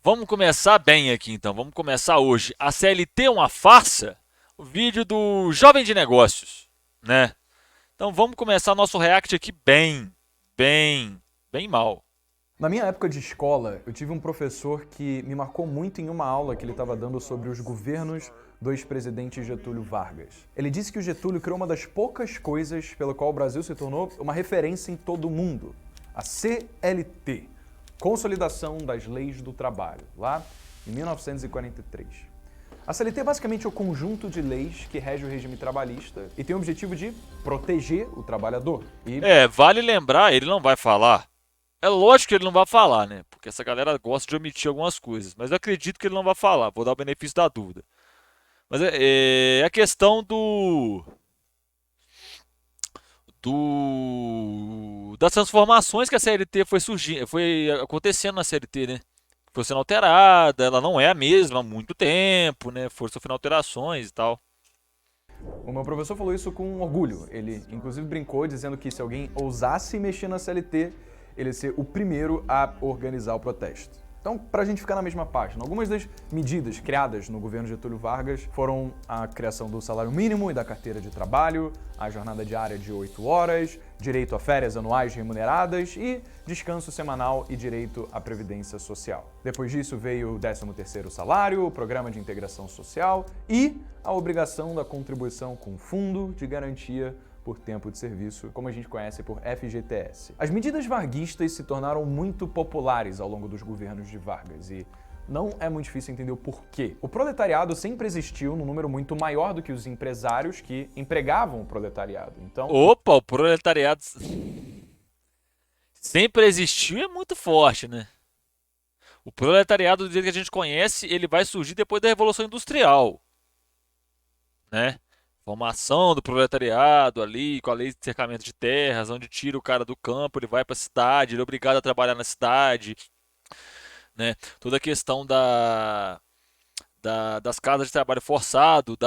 Vamos começar bem aqui então. Vamos começar hoje. A CLT é uma farsa? O vídeo do Jovem de Negócios, né? Então vamos começar nosso react aqui bem mal. Na minha época de escola, eu tive um professor que me marcou muito em uma aula que ele estava dando sobre os governos do ex-presidente Getúlio Vargas. Ele disse que o Getúlio criou uma das poucas coisas pela qual o Brasil se tornou uma referência em todo o mundo, a CLT, Consolidação das Leis do Trabalho, lá em 1943. A CLT é basicamente o conjunto de leis que rege o regime trabalhista e tem o objetivo de proteger o trabalhador. Vale lembrar, ele não vai falar. É lógico que ele não vai falar, né? Porque essa galera gosta de omitir algumas coisas. Mas eu acredito que ele não vai falar. Vou dar o benefício da dúvida. Mas é a questão das transformações que a CLT foi surgindo, foi acontecendo na CLT, né? Foi sendo alterada, ela não é a mesma há muito tempo, né? Foram sofrendo alterações e tal. O meu professor falou isso com orgulho. Ele, inclusive, brincou dizendo que se alguém ousasse mexer na CLT, ele ia ser o primeiro a organizar o protesto. Então, para a gente ficar na mesma página, algumas das medidas criadas no governo Getúlio Vargas foram a criação do salário mínimo e da carteira de trabalho, a jornada diária de 8 horas, direito a férias anuais remuneradas e descanso semanal e direito à previdência social. Depois disso veio o 13º salário, o programa de integração social e a obrigação da contribuição com fundo de garantia por tempo de serviço, como a gente conhece por FGTS. As medidas varguistas se tornaram muito populares ao longo dos governos de Vargas e não é muito difícil entender o porquê. O proletariado sempre existiu num número muito maior do que os empresários que empregavam o proletariado. Então, Opa, o proletariado sempre existiu e é muito forte, né? O proletariado, do jeito que a gente conhece, ele vai surgir depois da Revolução Industrial, né? Formação do proletariado ali, com a lei de cercamento de terras, onde tira o cara do campo, ele vai para a cidade, ele é obrigado a trabalhar na cidade, né? Toda a questão das casas de trabalho forçado,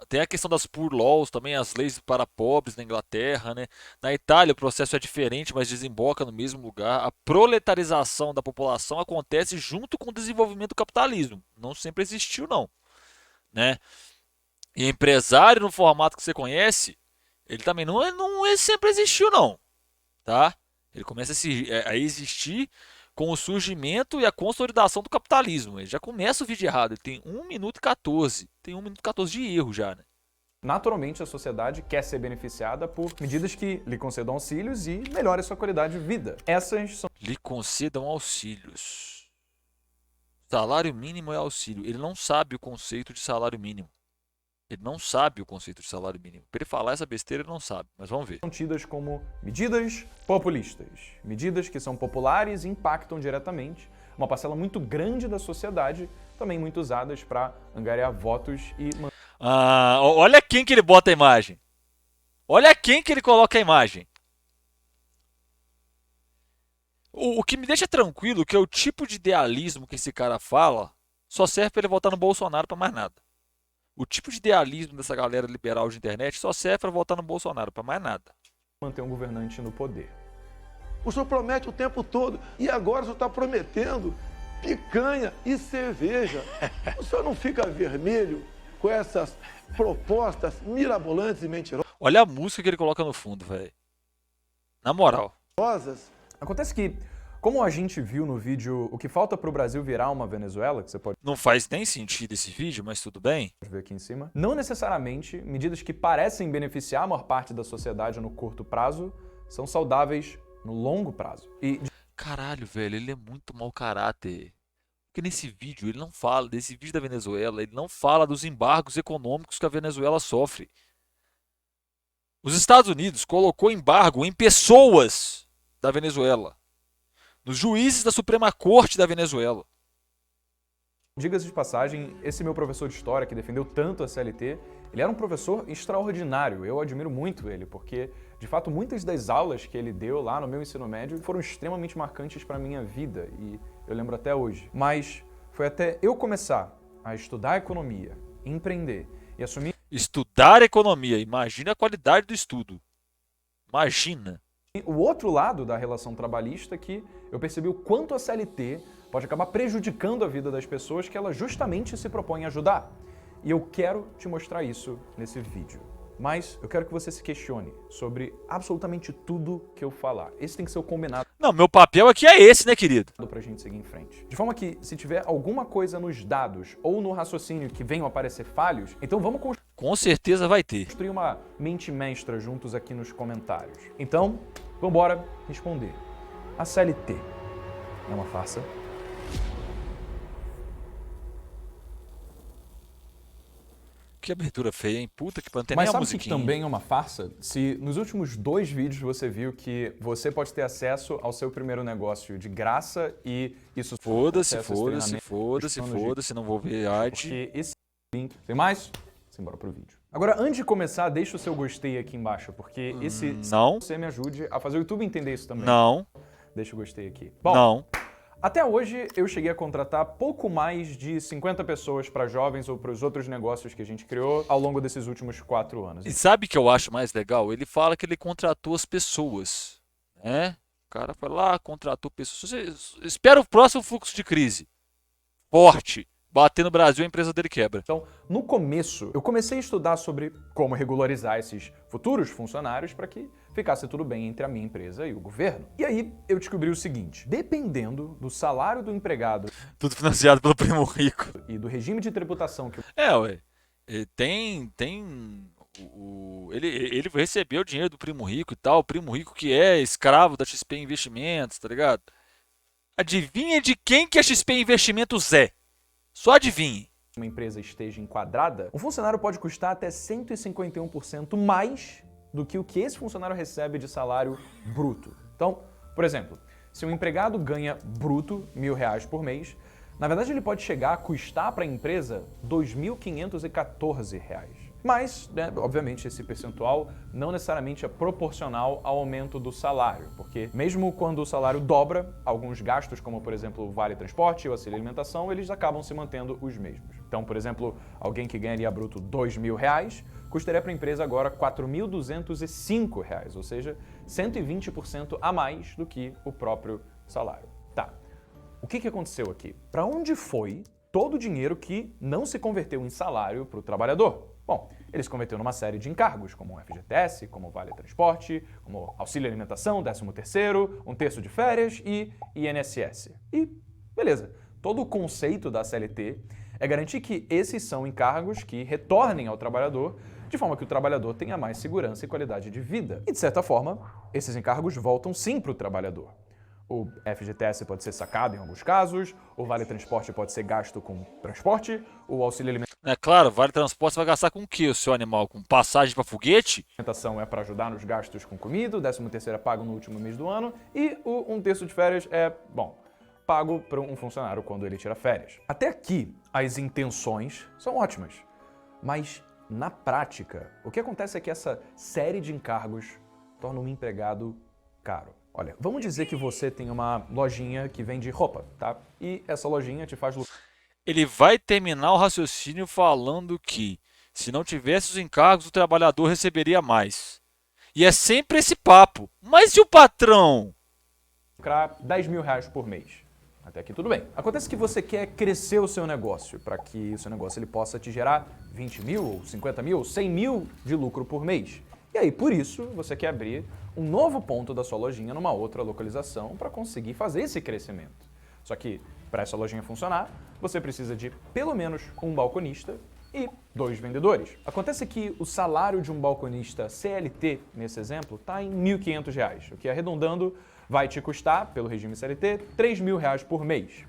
tem a questão das poor laws também, as leis para pobres na Inglaterra, né? Na Itália o processo é diferente, mas desemboca no mesmo lugar. A proletarização da população acontece junto com o desenvolvimento do capitalismo. Não sempre existiu, não, né? E empresário no formato que você conhece, ele também não sempre existiu, não, tá? Ele começa a existir com o surgimento e a consolidação do capitalismo. Ele já começa o vídeo errado. Ele tem 1 minuto e 14. Tem 1 minuto e 14 de erro já, né? naturalmente, a sociedade quer ser beneficiada por medidas que lhe concedam auxílios e melhorem sua qualidade de vida. Essas são Lhe concedam auxílios. Salário mínimo é auxílio. Ele não sabe o conceito de salário mínimo. Ele não sabe o conceito de salário mínimo. Para ele falar essa besteira, ele não sabe. Mas vamos ver. tidas como medidas populistas, medidas que são populares e impactam diretamente uma parcela muito grande da sociedade, também muito usadas para angariar votos e Olha quem que ele bota a imagem. Olha quem que ele coloca a imagem. O que me deixa tranquilo é que é o tipo de idealismo que esse cara fala só serve para ele votar no Bolsonaro para mais nada. O tipo de idealismo dessa galera liberal de internet só serve para votar no Bolsonaro para mais nada. manter um governante no poder. O senhor promete o tempo todo e agora o senhor está prometendo picanha e cerveja. O senhor não fica vermelho com essas propostas mirabolantes e mentirosas? Olha a música que ele coloca no fundo, velho. Na moral. Acontece que, como a gente viu no vídeo O que falta para o Brasil virar uma Venezuela, que você pode Não faz nem sentido esse vídeo, mas tudo bem. ver aqui em cima, não necessariamente medidas que parecem beneficiar a maior parte da sociedade no curto prazo são saudáveis no longo prazo. E Caralho, velho, ele é muito mau caráter. Porque nesse vídeo ele não fala, desse vídeo da Venezuela, ele não fala dos embargos econômicos que a Venezuela sofre. Os Estados Unidos colocou embargo em pessoas da Venezuela, nos juízes da Suprema Corte da Venezuela. diga-se de passagem, esse meu professor de história que defendeu tanto a CLT, ele era um professor extraordinário. Eu admiro muito ele, porque, de fato, muitas das aulas que ele deu lá no meu ensino médio foram extremamente marcantes para a minha vida e eu lembro até hoje. Mas foi até eu começar a estudar economia, empreender e assumir Estudar economia, imagina a qualidade do estudo. Imagina. o outro lado da relação trabalhista que eu percebi o quanto a CLT pode acabar prejudicando a vida das pessoas que ela justamente se propõe a ajudar. E eu quero te mostrar isso nesse vídeo. Mas eu quero que você se questione sobre absolutamente tudo que eu falar. Esse tem que ser o combinado Não, meu papel aqui é esse, né, querido? pra gente seguir em frente. De forma que, se tiver alguma coisa nos dados ou no raciocínio que venham a aparecer falhos, então vamos Com certeza vai ter. construir uma mente mestra juntos aqui nos comentários. Então, vambora responder. A CLT é uma farsa? Que abertura feia, hein? Puta que pariu, não tem Mas nem a sabe o que musiquinha. também é uma farsa? Se nos últimos 2 vídeos você viu que você pode ter acesso ao seu primeiro negócio de graça e isso... Foda-se, acesso a esse foda-se, treinamento, foda-se, os planos de- foda-se, não vou ver arte. Porque esse link... Tem mais? Simbora pro vídeo. Agora, antes de começar, deixa o seu gostei aqui embaixo, porque esse... Não, Você me ajude a fazer o YouTube entender isso também. não, Deixa o gostei aqui. Bom, não. até hoje eu cheguei a contratar pouco mais de 50 pessoas para jovens ou para os outros negócios que a gente criou ao longo desses últimos 4 anos. E sabe o que eu acho mais legal? Ele fala que ele contratou as pessoas, né? O cara foi lá, contratou pessoas. Você espera o próximo fluxo de crise. Forte. Bater no Brasil, a empresa dele quebra. Então, no começo, eu comecei a estudar sobre como regularizar esses futuros funcionários para que ficasse tudo bem entre a minha empresa e o governo. E aí eu descobri o seguinte: dependendo do salário do empregado Tudo financiado pelo Primo Rico. e do regime de tributação que o É, ué. Ele recebeu dinheiro do Primo Rico e tal. O Primo Rico que é escravo da XP Investimentos, tá ligado? Adivinha de quem que a XP Investimentos é? Só adivinhe. uma empresa esteja enquadrada, um funcionário pode custar até 151% mais do que o que esse funcionário recebe de salário bruto. Então, por exemplo, se um empregado ganha bruto R$ 1.000 por mês, na verdade ele pode chegar a custar para a empresa R$ 2.514. Mas, né, obviamente, esse percentual não necessariamente é proporcional ao aumento do salário, porque mesmo quando o salário dobra, alguns gastos, como por exemplo o vale transporte ou auxílio alimentação, eles acabam se mantendo os mesmos. Então, por exemplo, alguém que ganharia bruto R$ 2.000 custaria para a empresa agora R$ 4.205, ou seja, 120% a mais do que o próprio salário. Tá. O que aconteceu aqui? Para onde foi todo o dinheiro que não se converteu em salário para o trabalhador? Bom, ele se converteu numa série de encargos, como o FGTS, como o Vale Transporte, como auxílio alimentação, 13º, um terço de férias e INSS. E, beleza, todo o conceito da CLT é garantir que esses são encargos que retornem ao trabalhador, de forma que o trabalhador tenha mais segurança e qualidade de vida. E, de certa forma, esses encargos voltam sim para o trabalhador. O FGTS pode ser sacado em alguns casos, o Vale Transporte pode ser gasto com transporte, o auxílio É claro, vale transporte você vai gastar com o quê, o seu animal? Com passagem para foguete? alimentação é para ajudar nos gastos com comida, o 13º é pago no último mês do ano e o um terço de férias é, bom, pago para um funcionário quando ele tira férias. Até aqui, as intenções são ótimas, mas na prática, o que acontece é que essa série de encargos torna um empregado caro. Olha, vamos dizer que você tem uma lojinha que vende roupa, tá? E essa lojinha te faz lucrar. Ele vai terminar o raciocínio falando que, se não tivesse os encargos, o trabalhador receberia mais. E é sempre esse papo. Mas e o patrão? R$ 10.000 por mês. Até aqui tudo bem. Acontece que você quer crescer o seu negócio para que o seu negócio ele possa te gerar 20 mil, ou 50 mil, ou 100 mil de lucro por mês. E aí, por isso, você quer abrir um novo ponto da sua lojinha numa outra localização para conseguir fazer esse crescimento. Só que, para essa lojinha funcionar, você precisa de pelo menos um balconista e 2 vendedores. Acontece que o salário de um balconista CLT, nesse exemplo, está em R$ 1.500, o que arredondando vai te custar, pelo regime CLT, R$ 3.000 por mês.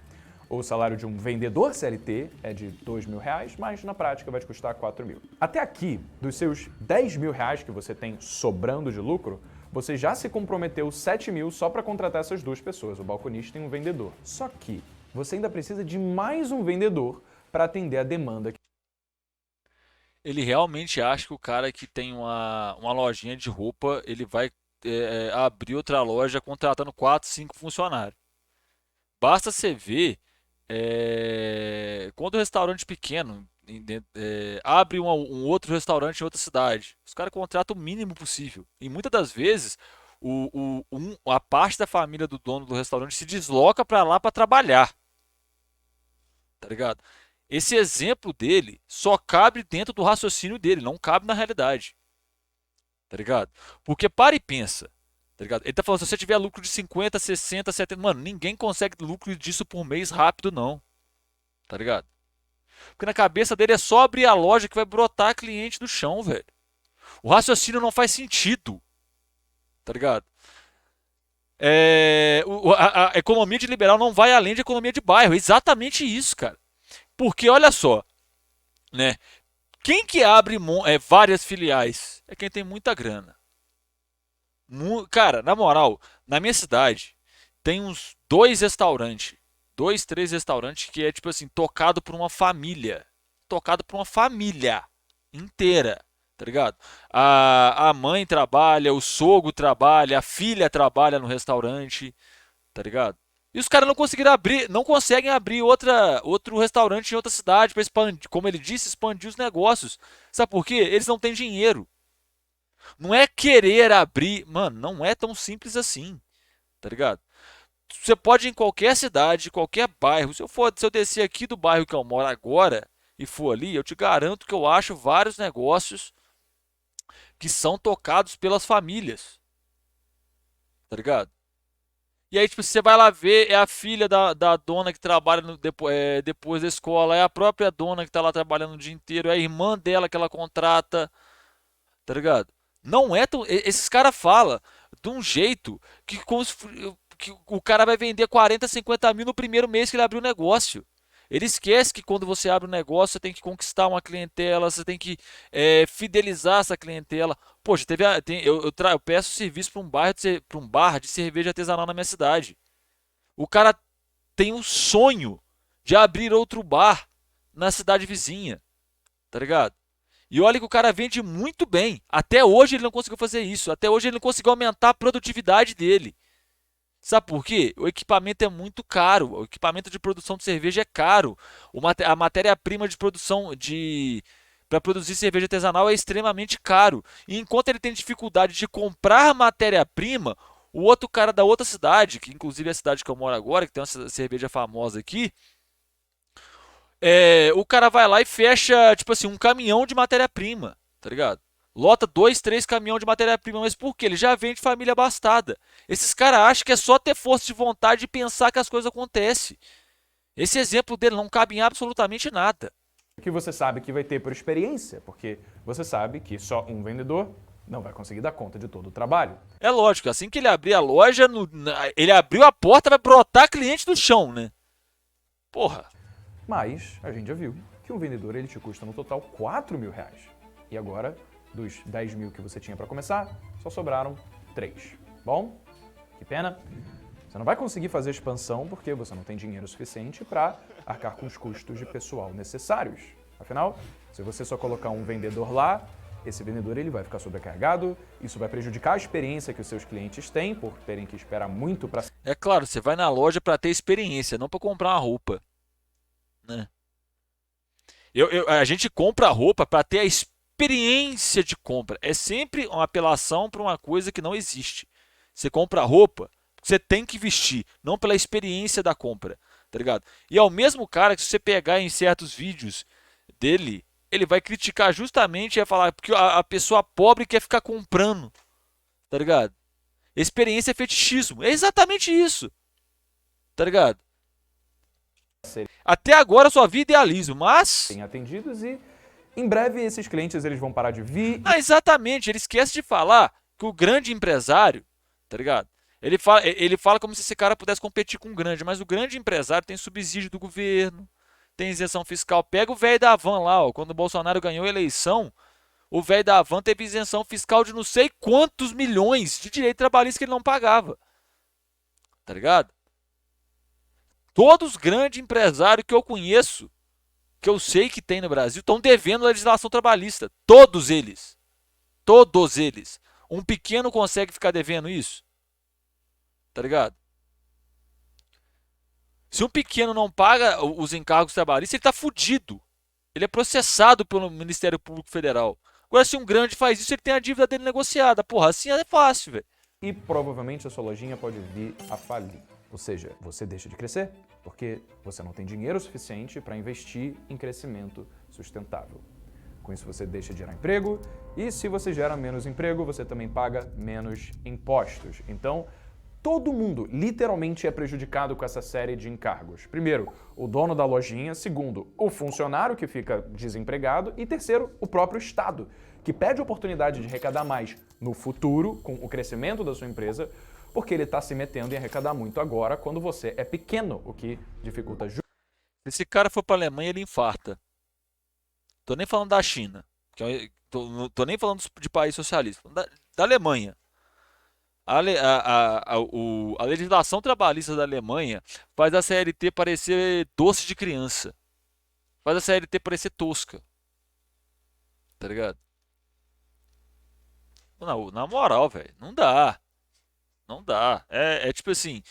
O salário de um vendedor CLT é de R$ 2.000, mas na prática vai te custar R$ 4.000. Até aqui, dos seus R$ 10.000 que você tem sobrando de lucro, você já se comprometeu R$ 7.000 só para contratar essas 2 pessoas, o balconista e um vendedor. Só que você ainda precisa de mais um vendedor para atender a demanda. Ele realmente acha que o cara que tem uma lojinha de roupa, ele vai abrir outra loja contratando 4, 5 funcionários. Basta você ver quando o restaurante pequeno abre um outro restaurante em outra cidade, os caras contratam o mínimo possível. E muitas das vezes a parte da família do dono do restaurante se desloca para lá para trabalhar. tá ligado? Esse exemplo dele só cabe dentro do raciocínio dele, não cabe na realidade, tá ligado? Porque para e pensa, tá ligado? Ele tá falando, se você tiver lucro de 50, 60, 70, mano, ninguém consegue lucro disso por mês rápido não, tá ligado? Porque na cabeça dele é só abrir a loja que vai brotar cliente do chão, velho. O raciocínio não faz sentido, tá ligado? A economia de liberal não vai além de economia de bairro. É exatamente isso, cara. Porque olha só, né? Quem que abre várias filiais? É quem tem muita grana. Cara, na moral, na minha cidade tem uns dois restaurantes, dois, três restaurantes que é tipo assim, tocado por uma família. Tocado por uma família inteira, tá ligado? A mãe trabalha, o sogro trabalha, a filha trabalha no restaurante, tá ligado? E os caras não conseguiram abrir, não conseguem abrir outro restaurante em outra cidade para expandir, como ele disse, expandir os negócios. Sabe por quê? Eles não têm dinheiro. Não é querer abrir, mano, não é tão simples assim, tá ligado? Você pode ir em qualquer cidade, qualquer bairro. Se eu descer aqui do bairro que eu moro agora e for ali, eu te garanto que eu acho vários negócios que são tocados pelas famílias, tá ligado? E aí, tipo, você vai lá ver, é a filha da dona que trabalha depois da escola, é a própria dona que tá lá trabalhando o dia inteiro, é a irmã dela que ela contrata, tá ligado? Não é tão. Esses caras falam de um jeito que o cara vai vender 40, 50 mil no primeiro mês que ele abriu o negócio. Ele esquece que quando você abre um negócio, você tem que conquistar uma clientela, você tem que fidelizar essa clientela. Poxa, eu peço serviço para um bar de cerveja artesanal na minha cidade. O cara tem um sonho de abrir outro bar na cidade vizinha, tá ligado? E olha que o cara vende muito bem. Até hoje ele não conseguiu fazer isso. Até hoje ele não conseguiu aumentar a produtividade dele. Sabe por quê? O equipamento é muito caro. O equipamento de produção de cerveja é caro. A matéria-prima de produção de para produzir cerveja artesanal é extremamente caro. E enquanto ele tem dificuldade de comprar matéria-prima, o outro cara da outra cidade, que inclusive é a cidade que eu moro agora, que tem uma cerveja famosa aqui, o cara vai lá e fecha, tipo assim, um caminhão de matéria-prima, tá ligado? Lota dois, três caminhões de matéria-prima, mas por quê? Ele já vem de família abastada. Esses caras acham que é só ter força de vontade e pensar que as coisas acontecem. Esse exemplo dele não cabe em absolutamente nada. Que você sabe que vai ter por experiência, porque você sabe que só um vendedor não vai conseguir dar conta de todo o trabalho. É lógico, assim que ele abrir a loja, ele abriu a porta, vai brotar cliente do chão, né? Porra. Mas a gente já viu que um vendedor ele te custa no total 4 mil reais. E agora, dos 10 mil que você tinha para começar, só sobraram 3. Bom, que pena. Você não vai conseguir fazer expansão porque você não tem dinheiro suficiente para arcar com os custos de pessoal necessários. Afinal, se você só colocar um vendedor lá, esse vendedor ele vai ficar sobrecarregado, isso vai prejudicar a experiência que os seus clientes têm por terem que esperar muito para... É claro, você vai na loja para ter experiência, não para comprar uma roupa, né? A gente compra roupa para ter a experiência de compra. É sempre uma apelação para uma coisa que não existe. Você compra roupa, você tem que vestir, não pela experiência da compra, tá ligado? E é o mesmo cara que se você pegar em certos vídeos dele, ele vai criticar justamente e vai falar porque a pessoa pobre quer ficar comprando, tá ligado? Experiência é fetichismo. É exatamente isso, tá ligado? Até agora eu só vi idealismo, mas... Tem atendidos e em breve esses clientes eles vão parar de vir. Ah, exatamente, ele esquece de falar que o grande empresário, tá ligado? Ele fala como se esse cara pudesse competir com o grande, mas o grande empresário tem subsídio do governo, tem isenção fiscal. Pega o velho da van lá, ó, quando o Bolsonaro ganhou a eleição, o velho da van teve isenção fiscal de não sei quantos milhões de direito trabalhista que ele não pagava. Tá ligado? Todos os grandes empresários que eu conheço, que eu sei que tem no Brasil, estão devendo legislação trabalhista. Todos eles. Todos eles. Um pequeno consegue ficar devendo isso? Tá ligado? Se um pequeno não paga os encargos trabalhistas, ele tá fudido. Ele é processado pelo Ministério Público Federal. Agora, se um grande faz isso, ele tem a dívida dele negociada. Porra, assim é fácil, velho. E provavelmente a sua lojinha pode vir a falir. Ou seja, você deixa de crescer porque você não tem dinheiro suficiente para investir em crescimento sustentável. Com isso você deixa de gerar emprego e se você gera menos emprego, você também paga menos impostos. Então, todo mundo literalmente é prejudicado com essa série de encargos. Primeiro, o dono da lojinha. Segundo, o funcionário que fica desempregado. E terceiro, o próprio Estado, que perde a oportunidade de arrecadar mais no futuro, com o crescimento da sua empresa, porque ele está se metendo em arrecadar muito agora quando você é pequeno, o que dificulta. Se esse cara for para a Alemanha, ele infarta. Tô nem falando da China, tô nem falando de país socialista, da Alemanha. A legislação trabalhista da Alemanha faz a CLT parecer doce de criança. Faz a CLT parecer tosca. Tá ligado? Não, na moral, velho, não dá. Não dá. É tipo assim,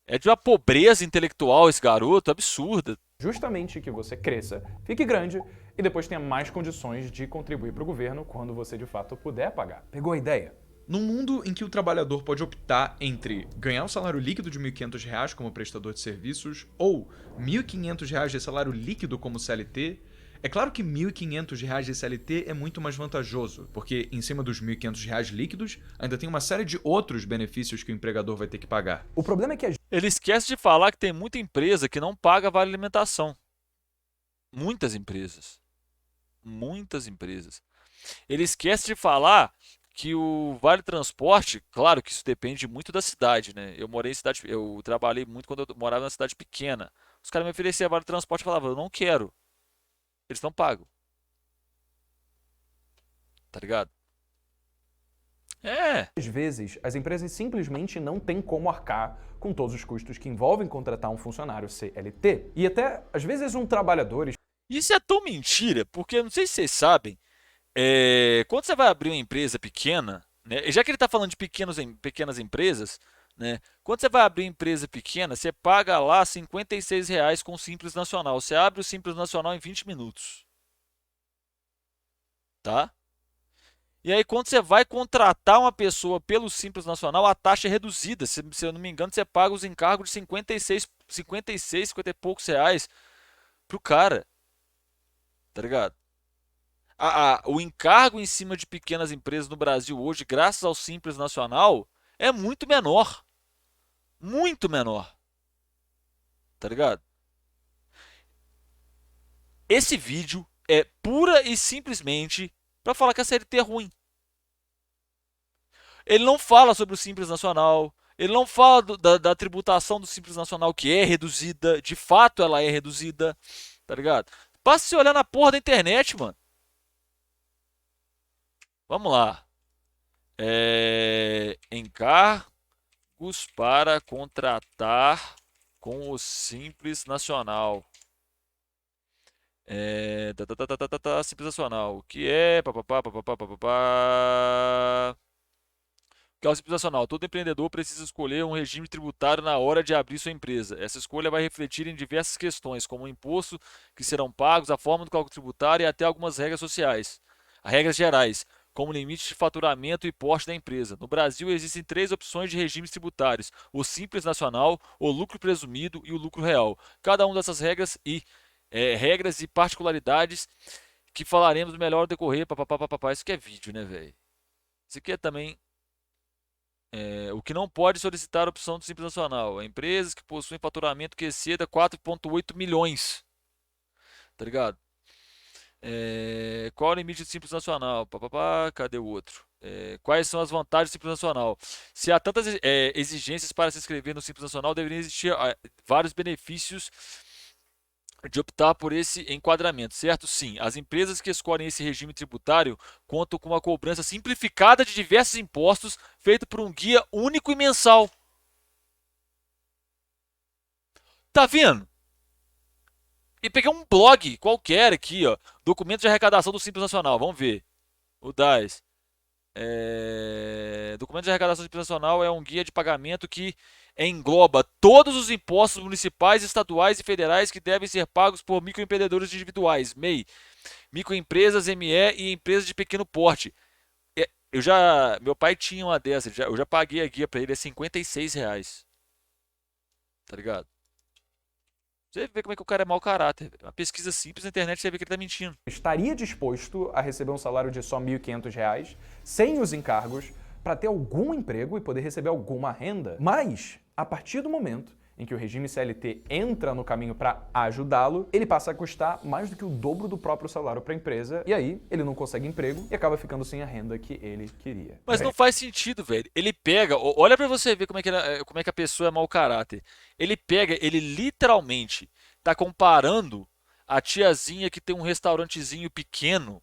é de uma pobreza intelectual esse garoto absurda. Justamente que você cresça, fique grande e depois tenha mais condições de contribuir para o governo quando você de fato puder pagar. Pegou a ideia? Num mundo em que o trabalhador pode optar entre ganhar um salário líquido de R$ 1.500 como prestador de serviços ou R$ 1.500 de salário líquido como CLT, é claro que R$ 1.500 de CLT é muito mais vantajoso, porque em cima dos R$ 1.500 líquidos ainda tem uma série de outros benefícios que o empregador vai ter que pagar. O problema é que Ele esquece de falar que tem muita empresa que não paga vale alimentação. Muitas empresas. Muitas empresas. Ele esquece de falar que o vale transporte, claro que isso depende muito da cidade, né? Eu trabalhei muito quando eu morava na cidade pequena. Os caras me ofereciam vale transporte e falavam, eu não quero. Eles não pagam. Tá ligado? às vezes as empresas simplesmente não têm como arcar com todos os custos que envolvem contratar um funcionário CLT. E até, às vezes, um trabalhador. Isso é tão mentira, porque não sei se vocês sabem, quando você vai abrir uma empresa pequena, né, já que ele está falando de pequenas empresas, né, quando você vai abrir uma empresa pequena, você paga lá R$ 56 com o Simples Nacional. Você abre o Simples Nacional em 20 minutos. Tá? E aí, quando você vai contratar uma pessoa pelo Simples Nacional, a taxa é reduzida. Se eu não me engano, você paga os encargos de 50 e poucos reais pro cara. Tá ligado? O encargo em cima de pequenas empresas no Brasil hoje, graças ao Simples Nacional, é muito menor. Muito menor. Tá ligado? Esse vídeo é pura e simplesmente para falar que a CLT é ruim. Ele não fala sobre o Simples Nacional. Ele não fala da tributação do Simples Nacional, que é reduzida. De fato, ela é reduzida. Tá ligado? Basta você olhar na porra da internet, mano. Vamos lá. Encargos para contratar com o Simples Nacional. Simples Nacional. O que é? Papapá, papapá, papapá. Que é o Simples Nacional. Todo empreendedor precisa escolher um regime tributário na hora de abrir sua empresa. Essa escolha vai refletir em diversas questões, como o imposto que serão pagos, a forma do cálculo tributário e até algumas regras sociais. As regras gerais, como limite de faturamento e porte da empresa. No Brasil, existem 3 opções de regimes tributários: o Simples Nacional, o lucro presumido e o lucro real. Cada uma dessas regras e particularidades que falaremos melhor ao decorrer. Papapá. Isso aqui é vídeo, né, velho? Isso aqui é também o que não pode solicitar a opção do Simples Nacional. Empresas que possuem faturamento que exceda 4,8 milhões. Tá ligado? Qual é o limite do Simples Nacional? Cadê o outro? Quais são as vantagens do Simples Nacional? Se há tantas exigências para se inscrever no Simples Nacional, deveriam existir vários benefícios de optar por esse enquadramento, certo? Sim, as empresas que escolhem esse regime tributário contam com uma cobrança simplificada de diversos impostos, feita por um guia único e mensal. Tá vendo? E peguei um blog qualquer aqui, ó, documento de arrecadação do Simples Nacional, vamos ver. O DAS. Documento de arrecadação do Simples Nacional é um guia de pagamento que engloba todos os impostos municipais, estaduais e federais que devem ser pagos por microempreendedores individuais, MEI, microempresas, ME e empresas de pequeno porte. Meu pai tinha uma dessas, eu já paguei a guia para ele, é R$ 56. Tá ligado? Você vê como é que o cara é mau caráter. Uma pesquisa simples na internet, você vê que ele tá mentindo. estaria disposto a receber um salário de só R$ 1.500, sem os encargos, para ter algum emprego e poder receber alguma renda. Mas, a partir do momento em que o regime CLT entra no caminho para ajudá-lo, ele passa a custar mais do que o dobro do próprio salário para a empresa, e aí ele não consegue emprego e acaba ficando sem a renda que ele queria. Mas não faz sentido, velho. Ele pega, olha pra você ver como é que a pessoa é mau caráter. Ele pega, ele literalmente tá comparando a tiazinha que tem um restaurantezinho pequeno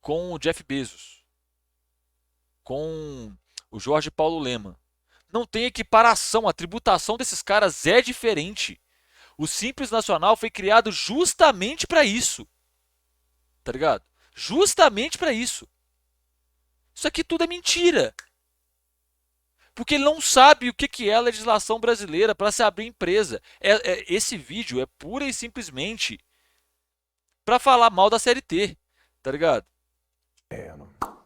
com o Jeff Bezos, com o Jorge Paulo Lema. Não tem equiparação, a tributação desses caras é diferente. O Simples Nacional foi criado justamente pra isso. Tá ligado? Justamente pra isso. Isso aqui tudo é mentira. Porque ele não sabe o que é a legislação brasileira para se abrir empresa. Esse vídeo é pura e simplesmente para falar mal da CLT, tá ligado?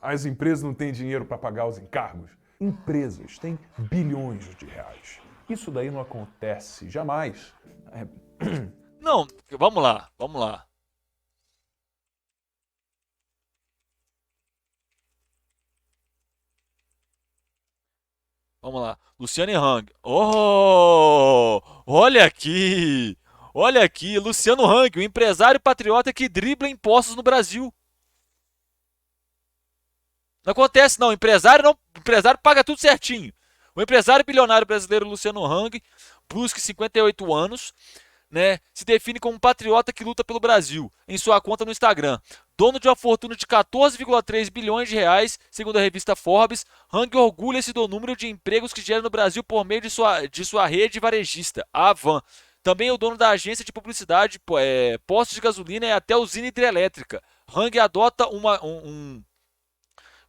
As empresas não têm dinheiro para pagar os encargos. Empresas têm bilhões de reais. Isso daí não acontece jamais. Não, vamos lá, vamos lá. Vamos lá. Luciane Hang. Oh! Olha aqui! Olha aqui, Luciano Hang, o empresário patriota que dribla impostos no Brasil. Não acontece não, o empresário paga tudo certinho. O empresário bilionário brasileiro Luciano Hang, Brusque, 58 anos, né, se define como um patriota que luta pelo Brasil, em sua conta no Instagram. Dono de uma fortuna de 14,3 bilhões de reais, segundo a revista Forbes, Hang orgulha-se do número de empregos que gera no Brasil por meio de sua rede varejista, a Avan. Também é o dono da agência de publicidade, postos de gasolina e até usina hidrelétrica. Hang adota um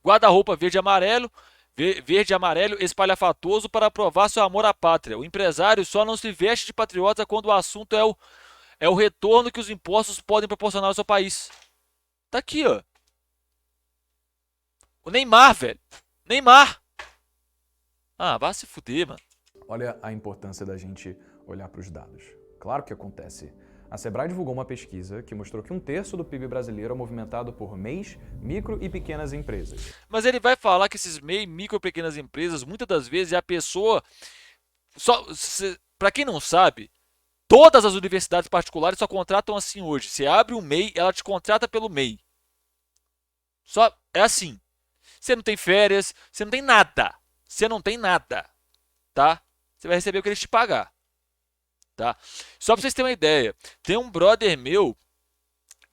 guarda-roupa verde e amarelo espalhafatoso para provar seu amor à pátria. O empresário só não se veste de patriota quando o assunto é o retorno que os impostos podem proporcionar ao seu país. Tá aqui, ó. O Neymar, velho. Neymar. Ah, vai se fuder, mano. Olha a importância da gente olhar para os dados. Claro que acontece. A Sebrae divulgou uma pesquisa que mostrou que 1/3 do PIB brasileiro é movimentado por MEIs, micro e pequenas empresas. Mas ele vai falar que esses MEI, micro e pequenas empresas, muitas das vezes é a pessoa... Para quem não sabe, todas as universidades particulares só contratam assim hoje. Você abre um MEI, ela te contrata pelo MEI. Só é assim. Você não tem férias, você não tem nada. Você não tem nada, tá? Você vai receber o que eles te pagar, tá? Só pra vocês terem uma ideia, tem um brother meu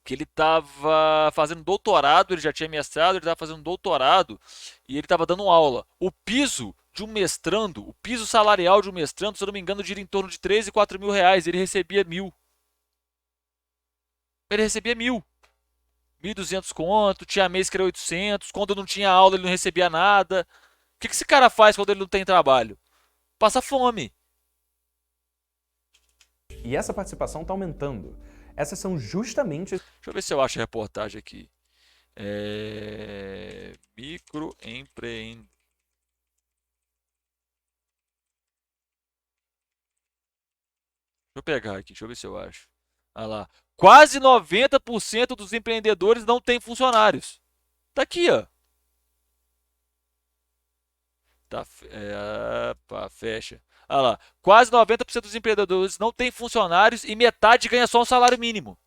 que ele tava fazendo doutorado, ele já tinha mestrado, ele tava fazendo doutorado e ele tava dando aula. O piso de um mestrando, o piso salarial de um mestrando, se eu não me engano, gira em torno de 3 e 4 mil reais. Ele recebia 1.000. Ele recebia 1.000. 1.200 conto, tinha mês que era 800, quando não tinha aula ele não recebia nada. O que esse cara faz quando ele não tem trabalho? Passa fome. E essa participação está aumentando. Essas são justamente... Deixa eu ver se eu acho a reportagem aqui. Microempreendedor. Deixa eu pegar aqui, deixa eu ver se eu acho. Ah lá. Quase 90% dos empreendedores não têm funcionários. Tá aqui, ó. Tá, fecha. Ah lá. Quase 90% dos empreendedores não têm funcionários e metade ganha só um salário mínimo.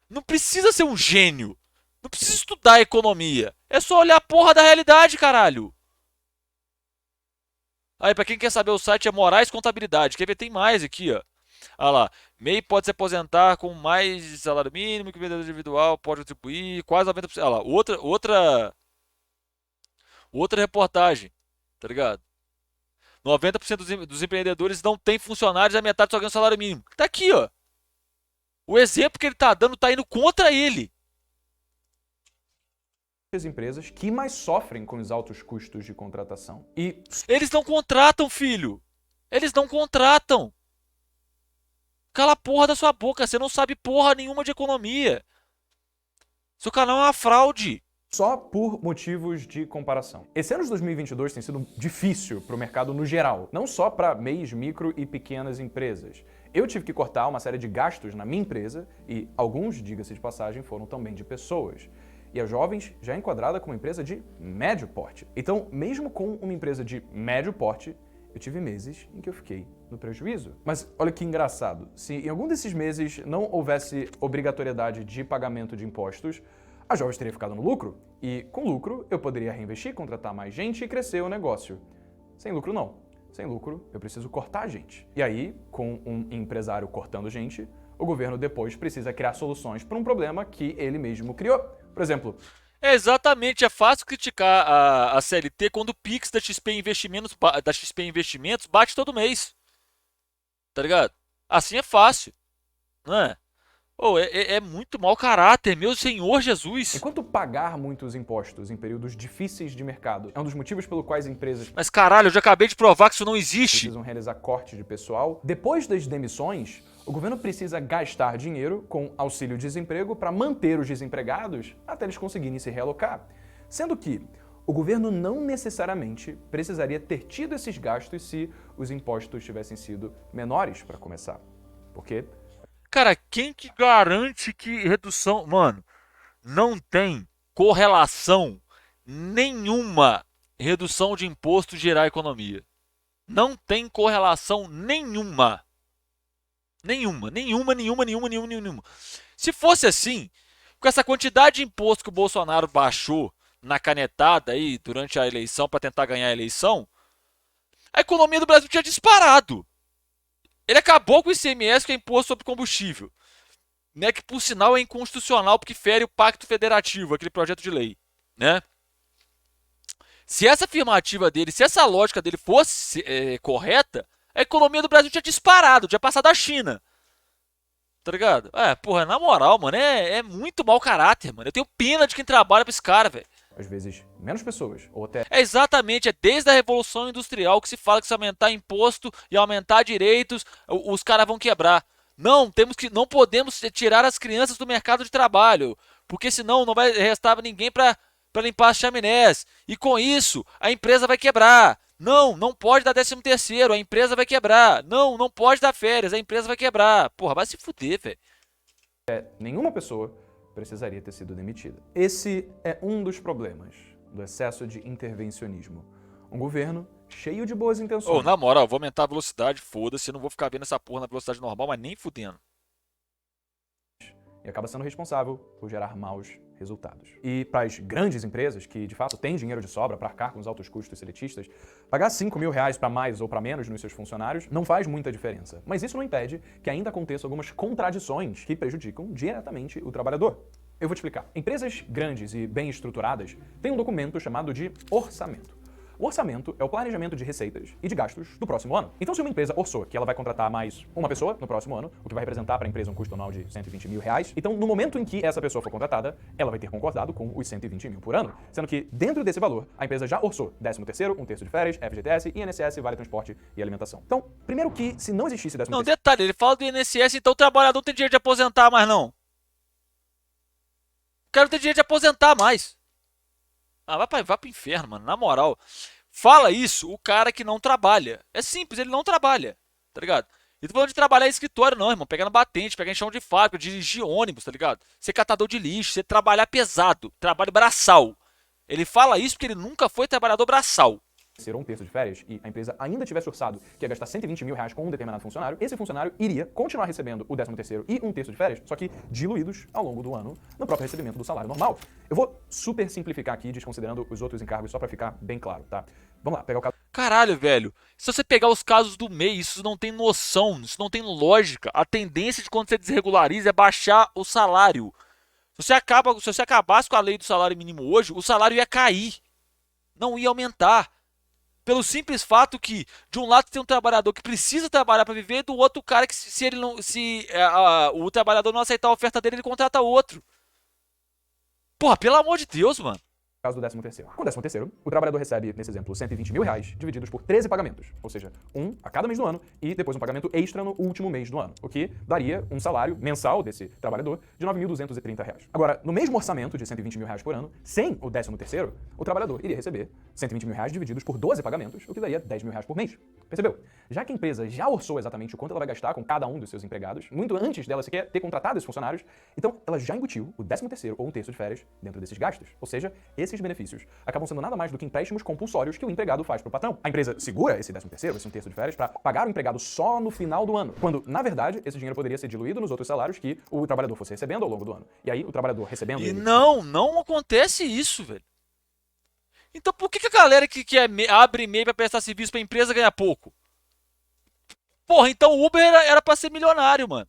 Não precisa ser um gênio. Não precisa estudar economia. É só olhar a porra da realidade, caralho. Aí, pra quem quer saber, o site é Moraes Contabilidade. Quer ver? Tem mais aqui, ó. Ah lá. MEI pode se aposentar com mais de salário mínimo que o vendedor individual pode contribuir. Quase 90%. Ah lá. Outra reportagem. Tá ligado? 90% dos empreendedores não tem funcionários e a metade só ganha o salário mínimo. Tá aqui, ó. O exemplo que ele tá dando tá indo contra ele. as empresas que mais sofrem com os altos custos de contratação. E eles não contratam, filho. Eles não contratam. Cala a porra da sua boca. Você não sabe porra nenhuma de economia. Seu canal é uma fraude. só por motivos de comparação. Esse ano de 2022 tem sido difícil para o mercado no geral, não só para MEIs, micro e pequenas empresas. Eu tive que cortar uma série de gastos na minha empresa e alguns, diga-se de passagem, foram também de pessoas. E a Jovens já é enquadrada como uma empresa de médio porte. Então, mesmo com uma empresa de médio porte, eu tive meses em que eu fiquei no prejuízo. Mas olha que engraçado, se em algum desses meses não houvesse obrigatoriedade de pagamento de impostos, a Jovens teria ficado no lucro, e com lucro eu poderia reinvestir, contratar mais gente e crescer o negócio. Sem lucro não. Sem lucro eu preciso cortar gente. E aí, com um empresário cortando gente, o governo depois precisa criar soluções para um problema que ele mesmo criou. Por exemplo, Exatamente, é fácil criticar a CLT quando o Pix da XP Investimentos bate todo mês. Tá ligado? Assim é fácil, não é? Pô, é muito mau caráter, meu Senhor Jesus. enquanto pagar muitos impostos em períodos difíceis de mercado é um dos motivos pelo quais empresas Mas caralho, eu já acabei de provar que isso não existe. precisam realizar corte de pessoal, depois das demissões, o governo precisa gastar dinheiro com auxílio-desemprego para manter os desempregados até eles conseguirem se realocar. Sendo que o governo não necessariamente precisaria ter tido esses gastos se os impostos tivessem sido menores para começar. Porque Cara, quem que garante que redução. Mano, não tem correlação nenhuma redução de imposto gerar economia. Não tem correlação nenhuma. Nenhuma. Se fosse assim, com essa quantidade de imposto que o Bolsonaro baixou na canetada aí durante a eleição para tentar ganhar a eleição, a economia do Brasil tinha disparado. Ele acabou com o ICMS, que é imposto sobre combustível, né, que por sinal é inconstitucional porque fere o Pacto Federativo, aquele projeto de lei, né? Se essa afirmativa dele, se essa lógica dele fosse correta, a economia do Brasil tinha disparado, tinha passado a China. Tá ligado? Porra, na moral, mano, é muito mau caráter, mano. Eu tenho pena de quem trabalha pra esse cara, velho. às vezes menos pessoas, ou até Exatamente, é desde a Revolução Industrial que se fala que se aumentar imposto e aumentar direitos, os caras vão quebrar. Não, não podemos tirar as crianças do mercado de trabalho, porque senão não vai restar ninguém para limpar as chaminés. E com isso, a empresa vai quebrar. Não pode dar 13º, a empresa vai quebrar. Não pode dar férias, a empresa vai quebrar. Porra, vai se fuder, velho. nenhuma pessoa precisaria ter sido demitida. Esse é um dos problemas do excesso de intervencionismo. Um governo cheio de boas intenções. Na moral, vou aumentar a velocidade, foda-se, eu não vou ficar vendo essa porra na velocidade normal, mas nem fudendo. E acaba sendo responsável por gerar maus resultados. E para as grandes empresas, que de fato têm dinheiro de sobra para arcar com os altos custos seletistas, pagar 5 mil reais para mais ou para menos nos seus funcionários não faz muita diferença. Mas isso não impede que ainda aconteçam algumas contradições que prejudicam diretamente o trabalhador. Eu vou te explicar. Empresas grandes e bem estruturadas têm um documento chamado de orçamento. O orçamento é o planejamento de receitas e de gastos do próximo ano. Então, se uma empresa orçou que ela vai contratar mais uma pessoa no próximo ano, o que vai representar para a empresa um custo anual de 120 mil reais, então, no momento em que essa pessoa for contratada, ela vai ter concordado com os 120 mil por ano, sendo que, dentro desse valor, a empresa já orçou 13º, um terço de férias, FGTS, INSS, Vale Transporte e Alimentação. Então, primeiro que, se não existisse 13º... Não, detalhe, ele fala do INSS, então o trabalhador não tem dinheiro de aposentar mais, não. O cara não tem dinheiro de aposentar mais. Vai pro inferno, mano, na moral. Fala isso o cara que não trabalha. É simples, ele não trabalha, tá ligado? E tô falando de trabalhar em escritório não, irmão. Pegar na batente, pegar em chão de fábrica, dirigir ônibus, tá ligado? Ser catador de lixo, ser trabalhar pesado, trabalho braçal. Ele fala isso porque ele nunca foi trabalhador braçal. Ser um terço de férias e a empresa ainda tivesse orçado que ia gastar 120 mil reais com um determinado funcionário, esse funcionário iria continuar recebendo o 13º e um terço de férias, só que diluídos ao longo do ano no próprio recebimento do salário normal. Eu vou super simplificar aqui, desconsiderando os outros encargos, só pra ficar bem claro, tá? Vamos lá, pegar o caso... Caralho, velho. Se você pegar os casos do MEI, isso não tem noção, isso não tem lógica. A tendência de quando você desregulariza é baixar o salário. Se você acabasse com a lei do salário mínimo hoje, o salário ia cair. Não ia aumentar. Pelo simples fato que, de um lado tem um trabalhador que precisa trabalhar para viver, do outro cara que o trabalhador não aceitar a oferta dele, ele contrata outro. Porra, pelo amor de Deus, mano. caso do 13º. Com o 13º, o trabalhador recebe, nesse exemplo, R$120 mil divididos por 13 pagamentos, ou seja, um a cada mês do ano e depois um pagamento extra no último mês do ano, o que daria um salário mensal desse trabalhador de R$9.230. Agora, no mesmo orçamento de R$120 mil por ano, sem o 13º, o trabalhador iria receber R$120 mil divididos por 12 pagamentos, o que daria R$10 mil por mês. Percebeu? Já que a empresa já orçou exatamente o quanto ela vai gastar com cada um dos seus empregados, muito antes dela sequer ter contratado esses funcionários, então ela já embutiu o 13º ou um terço de férias dentro desses gastos. Ou seja, esses benefícios acabam sendo nada mais do que empréstimos compulsórios que o empregado faz para o patrão. A empresa segura esse 13º, esse um terço de férias, para pagar o empregado só no final do ano, quando, na verdade, esse dinheiro poderia ser diluído nos outros salários que o trabalhador fosse recebendo ao longo do ano. E aí, o trabalhador recebendo... E não acontece isso, velho. Então por que a galera que abre e-mail pra prestar serviço pra empresa ganha pouco? Porra, então o Uber era pra ser milionário, mano.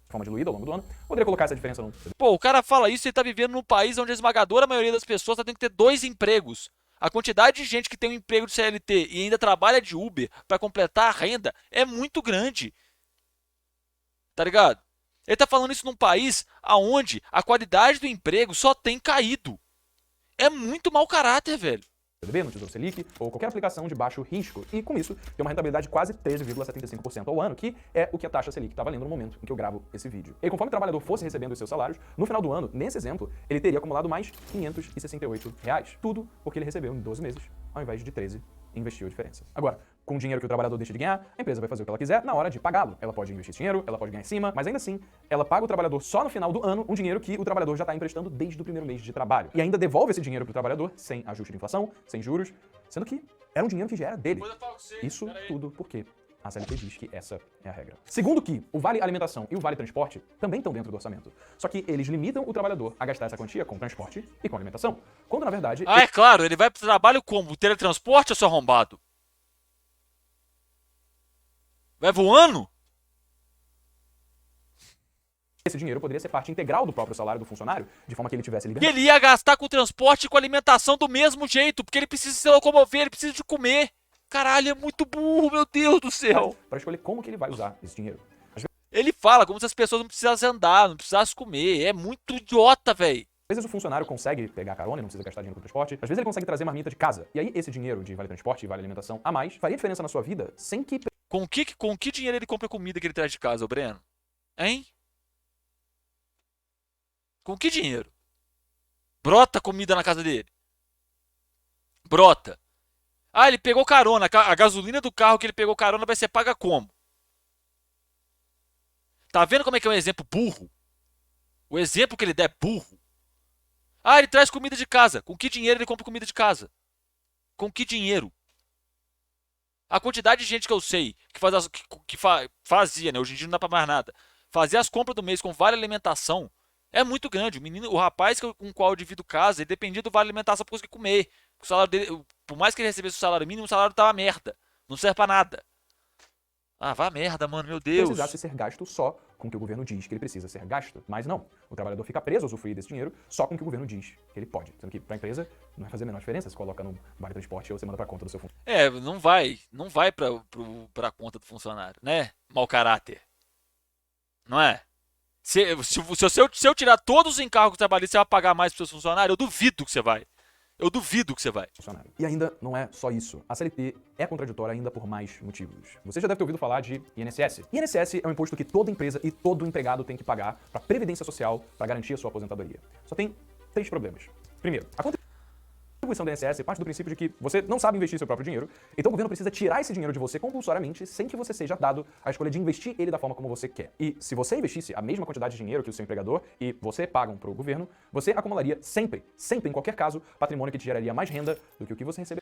De forma diluída ao longo do ano, poderia colocar essa diferença no... Pô, o cara fala isso e ele tá vivendo num país onde a esmagadora maioria das pessoas tá tendo que ter 2 empregos. A quantidade de gente que tem um emprego de CLT e ainda trabalha de Uber pra completar a renda é muito grande. Tá ligado? Ele tá falando isso num país onde a qualidade do emprego só tem caído. É muito mau caráter, velho. CDB, no Tesouro Selic ou qualquer aplicação de baixo risco e, com isso, ter uma rentabilidade de quase 13,75% ao ano, que é o que a taxa Selic está valendo no momento em que eu gravo esse vídeo. E conforme o trabalhador fosse recebendo os seus salários, no final do ano, nesse exemplo, ele teria acumulado mais R$568. Tudo porque ele recebeu em 12 meses, ao invés de 13, e investiu a diferença. Agora, com o dinheiro que o trabalhador deixa de ganhar, a empresa vai fazer o que ela quiser na hora de pagá-lo. Ela pode investir esse dinheiro, ela pode ganhar em cima, mas ainda assim, ela paga o trabalhador só no final do ano um dinheiro que o trabalhador já está emprestando desde o primeiro mês de trabalho. E ainda devolve esse dinheiro pro trabalhador sem ajuste de inflação, sem juros, sendo que era um dinheiro que já era dele. Isso tudo porque a CLT diz que essa é a regra. Segundo que o Vale Alimentação e o Vale Transporte também estão dentro do orçamento. Só que eles limitam o trabalhador a gastar essa quantia com transporte e com alimentação. Quando, na verdade... Ah, é claro, ele vai pro trabalho como? Teletransporte ou seu arrombado? Vai voando? Esse dinheiro poderia ser parte integral do próprio salário do funcionário, de forma que ele tivesse E liberdade ele ia gastar com transporte e com alimentação do mesmo jeito, porque ele precisa se locomover, ele precisa de comer. Caralho, é muito burro, meu Deus do céu. para escolher como que ele vai usar esse dinheiro. Ele fala como se as pessoas não precisassem andar, não precisassem comer. É muito idiota, velho. Às vezes o funcionário consegue pegar carona e não precisa gastar dinheiro com transporte. Às vezes ele consegue trazer marmita de casa. E aí esse dinheiro de vale transporte e vale alimentação a mais faria diferença na sua vida sem que... Com que dinheiro ele compra a comida que ele traz de casa, ô Breno? Hein? Com que dinheiro? Brota comida na casa dele. Brota. Ah, ele pegou carona. A gasolina do carro que ele pegou carona vai ser paga como? Tá vendo como é que é um exemplo burro? O exemplo que ele der é burro. Ah, ele traz comida de casa. Com que dinheiro ele compra comida de casa? Com que dinheiro? A quantidade de gente que eu sei que fazia, né? Hoje em dia não dá pra mais nada. Fazia as compras do mês com vale alimentação é muito grande. O rapaz com o qual eu divido casa, ele dependia do vale alimentação pra conseguir comer. O salário dele, por mais que ele recebesse o salário mínimo, o salário tava merda. Não serve pra nada. Ah, vá merda, mano, meu Deus. precisasse ser gasto só com o que o governo diz que ele precisa ser gasto. Mas não. O trabalhador fica preso a usufruir desse dinheiro só com o que o governo diz que ele pode. Sendo que pra empresa não vai fazer a menor diferença se coloca no vale transporte ou você manda pra conta do seu funcionário. É, não vai pra conta do funcionário, né? Mau caráter. Não é? Se eu tirar todos os encargos trabalhistas, você vai pagar mais pros seus funcionários? Eu duvido que você vai. Eu duvido que você vai. Funcionário. E ainda não é só isso. A CLT é contraditória ainda por mais motivos. Você já deve ter ouvido falar de INSS. INSS é um imposto que toda empresa e todo empregado tem que pagar para previdência social para garantir a sua aposentadoria. Só tem 3 problemas. Primeiro, a contribuição do INSS parte do princípio de que você não sabe investir seu próprio dinheiro, então o governo precisa tirar esse dinheiro de você compulsoriamente sem que você seja dado a escolha de investir ele da forma como você quer. E se você investisse a mesma quantidade de dinheiro que o seu empregador e você pagam para o governo, você acumularia sempre, em qualquer caso, patrimônio que te geraria mais renda do que o que você recebe.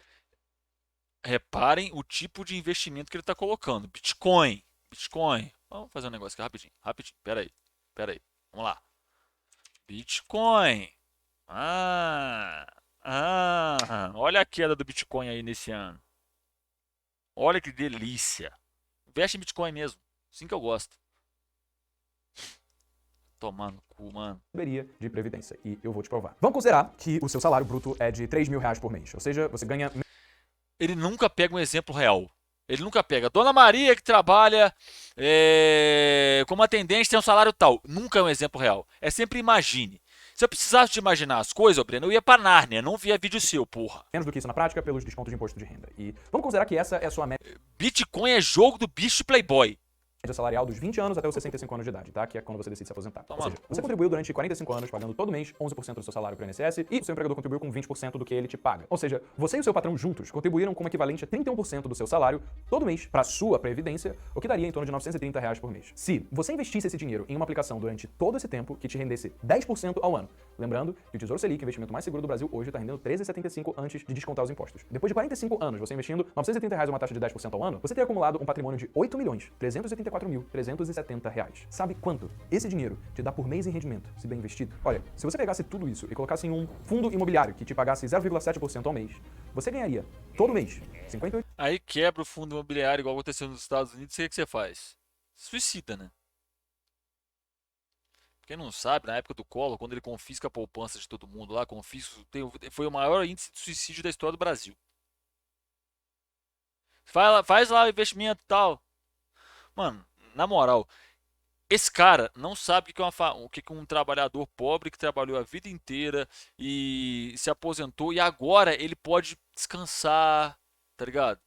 Reparem o tipo de investimento que ele está colocando. Bitcoin. Vamos fazer um negócio aqui rapidinho. Pera aí. Vamos lá. Bitcoin. Olha a queda do Bitcoin aí nesse ano. Olha que delícia. Investe em Bitcoin mesmo. Assim que eu gosto. Tomando cu, mano. De previdência. E eu vou te provar. Vamos considerar que o seu salário bruto é de R$3 mil por mês. Ou seja, você ganha... Ele nunca pega um exemplo real. Ele nunca pega. Dona Maria que trabalha como atendente tem um salário tal. Nunca é um exemplo real. É sempre imagine. Se eu precisasse de imaginar as coisas, Breno, eu ia pra Nárnia, não via vídeo seu, porra. Menos do que isso na prática pelos descontos de imposto de renda. E vamos considerar que essa é a sua média Bitcoin é jogo do bicho de Playboy. salarial dos 20 anos até os 65 anos de idade, tá? Que é quando você decide se aposentar. Toma Ou seja, no você contribuiu durante 45 anos, pagando todo mês 11% do seu salário pro INSS, e o seu empregador contribuiu com 20% do que ele te paga. Ou seja, você e o seu patrão juntos contribuíram com o equivalente a 31% do seu salário todo mês pra sua previdência, o que daria em torno de R$ 930 por mês. Se você investisse esse dinheiro em uma aplicação durante todo esse tempo que te rendesse 10% ao ano, lembrando que o Tesouro Selic, o investimento mais seguro do Brasil, hoje tá rendendo 13,75 antes de descontar os impostos. Depois de 45 anos, você investindo R$ 930 uma taxa de 10% ao ano, você teria acumulado um patrimônio de R$ 8.384.370. Sabe quanto esse dinheiro te dá por mês em rendimento, se bem investido? Olha, se você pegasse tudo isso e colocasse em um fundo imobiliário que te pagasse 0,7% ao mês, você ganharia, todo mês, 58... Aí quebra o fundo imobiliário igual aconteceu nos Estados Unidos, o que você faz? Suicida, né? Quem não sabe, na época do Collor, quando ele confisca a poupança de todo mundo lá, foi o maior índice de suicídio da história do Brasil. Faz lá o investimento e tal. Mano, na moral, esse cara não sabe o que é um trabalhador pobre que trabalhou a vida inteira e se aposentou e agora ele pode descansar, tá ligado?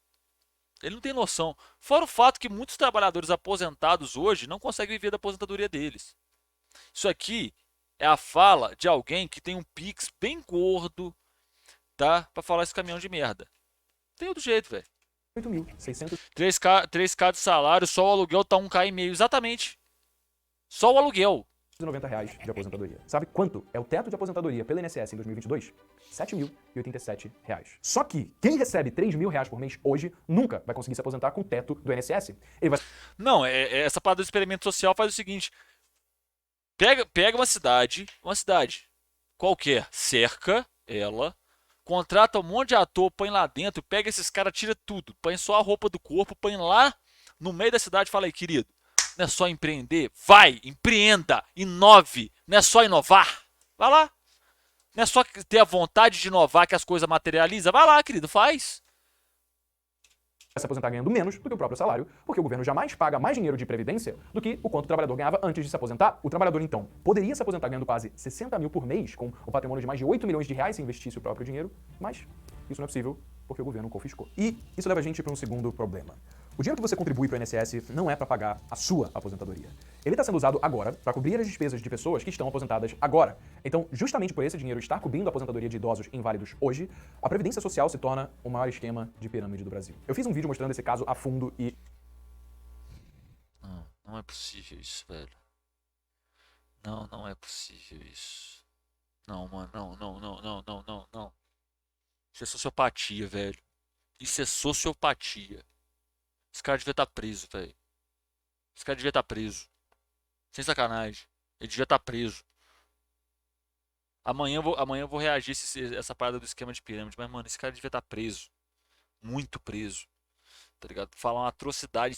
Ele não tem noção. Fora o fato que muitos trabalhadores aposentados hoje não conseguem viver da aposentadoria deles. Isso aqui é a fala de alguém que tem um Pix bem gordo, tá? Pra falar esse caminhão de merda. Tem outro jeito, velho. 8.600... 3K de salário, só o aluguel tá 1,5K. Exatamente. Só o aluguel. R$ 90 de aposentadoria. Sabe quanto é o teto de aposentadoria pelo INSS em 2022? R$ 7.087. Só que quem recebe R$ 3.000 por mês hoje nunca vai conseguir se aposentar com o teto do INSS. Ele vai... Não, essa parada do experimento social faz o seguinte. Pega uma cidade qualquer, cerca ela, contrata um monte de ator, põe lá dentro, pega esses caras, tira tudo, põe só a roupa do corpo, põe lá no meio da cidade e fala aí, querido, não é só empreender? Vai, empreenda, inove, não é só inovar? Vai lá. Não é só ter a vontade de inovar que as coisas materializam? Vai lá, querido, faz. se aposentar ganhando menos do que o próprio salário, porque o governo jamais paga mais dinheiro de previdência do que o quanto o trabalhador ganhava antes de se aposentar. O trabalhador, então, poderia se aposentar ganhando quase 60 mil por mês, com o patrimônio de mais de 8 milhões de reais se investisse o próprio dinheiro, mas isso não é possível porque o governo confiscou. E isso leva a gente para um segundo problema. O dinheiro que você contribui para o INSS não é para pagar a sua aposentadoria. Ele está sendo usado agora para cobrir as despesas de pessoas que estão aposentadas agora. Então, justamente por esse dinheiro estar cobrindo a aposentadoria de idosos inválidos hoje, a Previdência Social se torna o maior esquema de pirâmide do Brasil. Eu fiz um vídeo mostrando esse caso a fundo e... Não é possível isso, velho. Não é possível isso. Não, mano, não. Isso é sociopatia, velho. Isso é sociopatia. Esse cara devia estar preso, velho. Esse cara devia estar preso. Sem sacanagem. Ele devia estar preso. Amanhã eu vou reagir essa parada do esquema de pirâmide. Mas, mano, esse cara devia estar preso. Muito preso. Tá ligado? Falar uma atrocidade.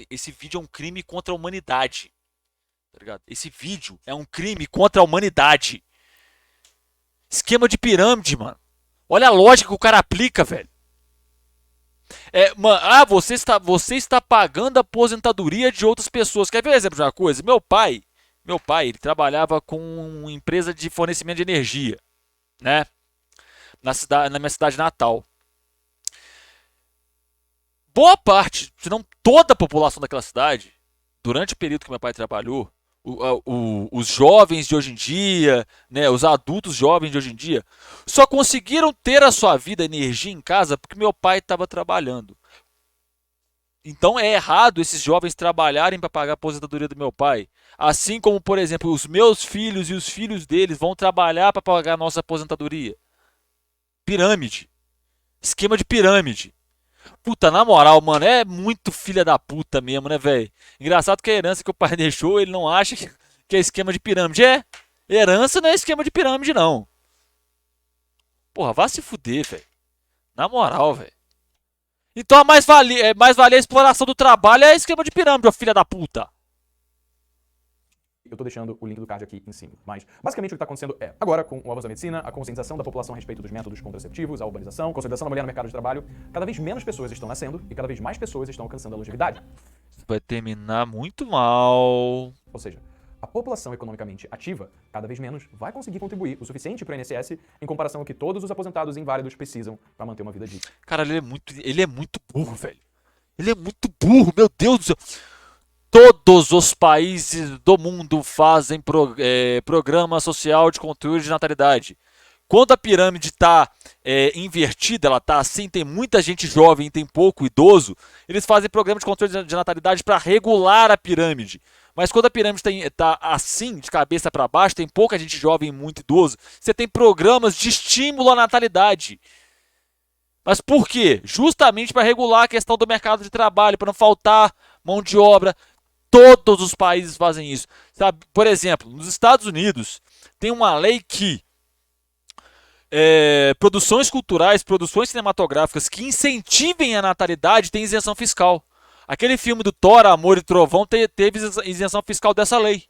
Esse vídeo é um crime contra a humanidade. Tá ligado? Esse vídeo é um crime contra a humanidade. Esquema de pirâmide, mano. Olha a lógica que o cara aplica, velho. Você está pagando a aposentadoria de outras pessoas. Quer ver um exemplo de uma coisa? Meu pai, ele trabalhava com uma empresa de fornecimento de energia, né? Na minha cidade natal. Boa parte, se não toda a população daquela cidade, durante o período que meu pai trabalhou, os jovens de hoje em dia, né, os adultos jovens de hoje em dia, só conseguiram ter a sua vida, energia em casa porque meu pai estava trabalhando. Então é errado esses jovens trabalharem para pagar a aposentadoria do meu pai. Assim como, por exemplo, os meus filhos e os filhos deles vão trabalhar para pagar a nossa aposentadoria. Pirâmide. Esquema de pirâmide. Puta, na moral, mano, é muito filha da puta mesmo, né, velho? Engraçado que a herança que o pai deixou, ele não acha que é esquema de pirâmide. Herança não é esquema de pirâmide, não. Porra, vá se fuder, velho. Na moral, velho. Então a mais valia a exploração do trabalho é esquema de pirâmide, ó, filha da puta. Eu tô deixando o link do card aqui em cima. Mas, basicamente, o que tá acontecendo é, agora, com o avanço da medicina, a conscientização da população a respeito dos métodos contraceptivos, a urbanização, a consolidação da mulher no mercado de trabalho, cada vez menos pessoas estão nascendo e cada vez mais pessoas estão alcançando a longevidade. Isso vai terminar muito mal. Ou seja, A população economicamente ativa, cada vez menos, vai conseguir contribuir o suficiente para o INSS em comparação ao que todos os aposentados inválidos precisam para manter uma vida digna. Cara, ele é muito burro, velho. Ele é muito burro, meu Deus do céu. Todos os países do mundo fazem programa social de controle de natalidade. Quando a pirâmide está invertida, ela está assim, tem muita gente jovem e tem pouco idoso, eles fazem programa de controle de natalidade para regular a pirâmide. Mas quando a pirâmide está assim, de cabeça para baixo, tem pouca gente jovem e muito idoso, você tem programas de estímulo à natalidade. Mas por quê? Justamente para regular a questão do mercado de trabalho, para não faltar mão de obra. Todos os países fazem isso. Sabe? Por exemplo, nos Estados Unidos, tem uma lei que produções culturais, produções cinematográficas que incentivem a natalidade têm isenção fiscal. Aquele filme do Thor, Amor e Trovão, teve isenção fiscal dessa lei.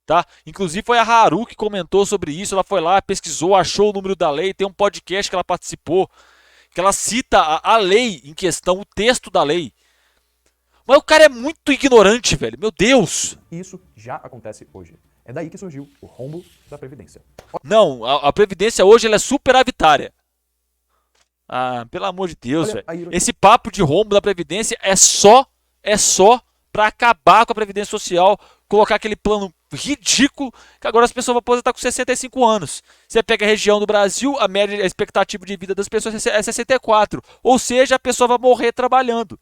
Tá? Inclusive foi a Haru que comentou sobre isso, ela foi lá, pesquisou, achou o número da lei, tem um podcast que ela participou, que ela cita a lei em questão, o texto da lei. Mas o cara é muito ignorante, velho, meu Deus! E isso já acontece hoje. É daí que surgiu o rombo da Previdência. Não, a Previdência hoje ela é superavitária. Ah, pelo amor de Deus, velho. Esse papo de rombo da Previdência é só pra acabar com a Previdência Social, colocar aquele plano ridículo que agora as pessoas vão aposentar com 65 anos. Você pega a região do Brasil, a média a expectativa de vida das pessoas é 64. Ou seja, a pessoa vai morrer trabalhando.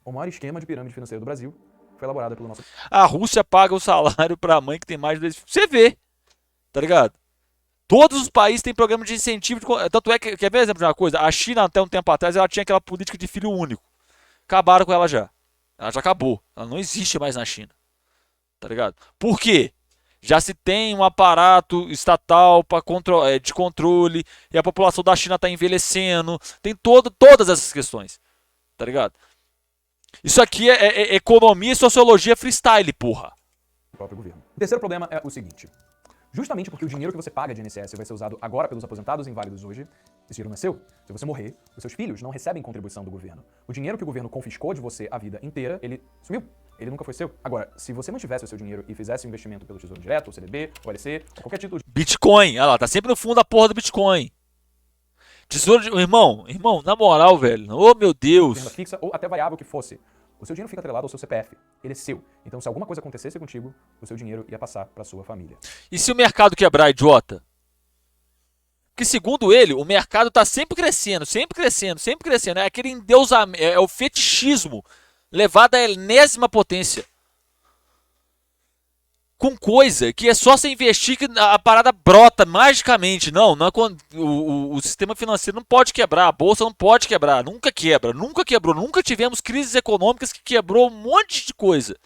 O maior esquema de pirâmide financeira do Brasil foi elaborado pelo nosso... A Rússia paga o salário pra mãe que tem mais de 2 filhos. Você vê, tá ligado? Todos os países têm programa de incentivo. Tanto é que, quer ver exemplo de uma coisa? A China, até um tempo atrás, ela tinha aquela política de filho único. Acabaram com ela já. Ela já acabou. Ela não existe mais na China. Tá ligado? Por quê? Já se tem um aparato estatal de controle e a população da China está envelhecendo. Tem todas essas questões. Tá ligado? Isso aqui é economia e sociologia freestyle, porra. O próprio governo. O terceiro problema é o seguinte. Justamente porque o dinheiro que você paga de INSS vai ser usado agora pelos aposentados inválidos hoje, esse dinheiro não é seu. Se você morrer, os seus filhos não recebem contribuição do governo. O dinheiro que o governo confiscou de você a vida inteira, ele sumiu. Ele nunca foi seu. Agora, se você mantivesse o seu dinheiro e fizesse um investimento pelo Tesouro Direto, ou CDB, ou LC, ou qualquer título de... Bitcoin, olha lá, tá sempre no fundo da porra do Bitcoin. Tesouro de... Irmão, na moral, velho. Oh, meu Deus. Renda fixa, ou até variável que fosse. O seu dinheiro fica atrelado ao seu CPF. Ele é seu. Então, se alguma coisa acontecesse contigo, o seu dinheiro ia passar para sua família. E se o mercado quebrar, idiota? Porque, segundo ele, o mercado tá sempre crescendo, sempre crescendo, sempre crescendo. É aquele endeusamento, é o fetichismo levado à enésima potência. Com coisa que é só você investir que a parada brota magicamente. Não é quando o sistema financeiro não pode quebrar, a bolsa não pode quebrar, nunca quebra, nunca quebrou, nunca tivemos crises econômicas que quebrou um monte de coisa.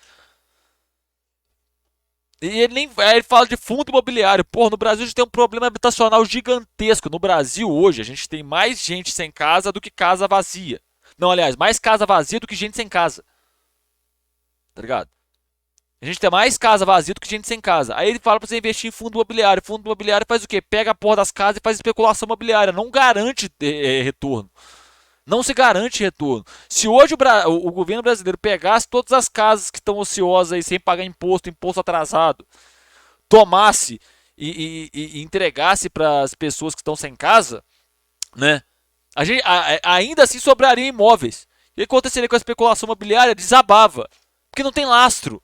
E ele fala de fundo imobiliário. Porra, no Brasil a gente tem um problema habitacional gigantesco. No Brasil hoje a gente tem mais gente sem casa do que casa vazia. Não, aliás, mais casa vazia do que gente sem casa. Tá ligado? A gente tem mais casa vazia do que gente sem casa. Aí ele fala pra você investir em fundo imobiliário. Fundo imobiliário faz o quê? Pega a porra das casas e faz especulação imobiliária. Não garante retorno. Não se garante retorno. Se hoje o governo brasileiro pegasse todas as casas que estão ociosas aí sem pagar imposto atrasado, tomasse e entregasse para as pessoas que estão sem casa, né? Ainda assim sobraria imóveis. E o que aconteceria com a especulação imobiliária? Desabava. Porque não tem lastro.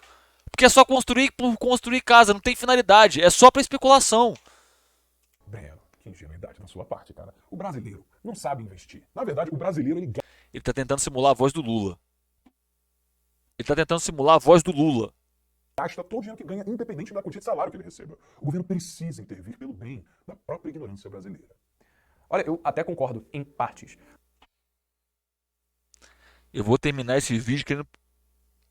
Porque é só construir por construir casa, não tem finalidade, é só para especulação. Breno, que ingenuidade da sua parte, cara. O brasileiro não sabe investir. Na verdade, o brasileiro, Ele tá tentando simular a voz do Lula. Ele tá tentando simular a voz do Lula. gasta todo o dinheiro que ganha, independente da quantia de salário que ele receba. O governo precisa intervir pelo bem da própria ignorância brasileira. Olha, eu até concordo em partes. Eu vou terminar esse vídeo querendo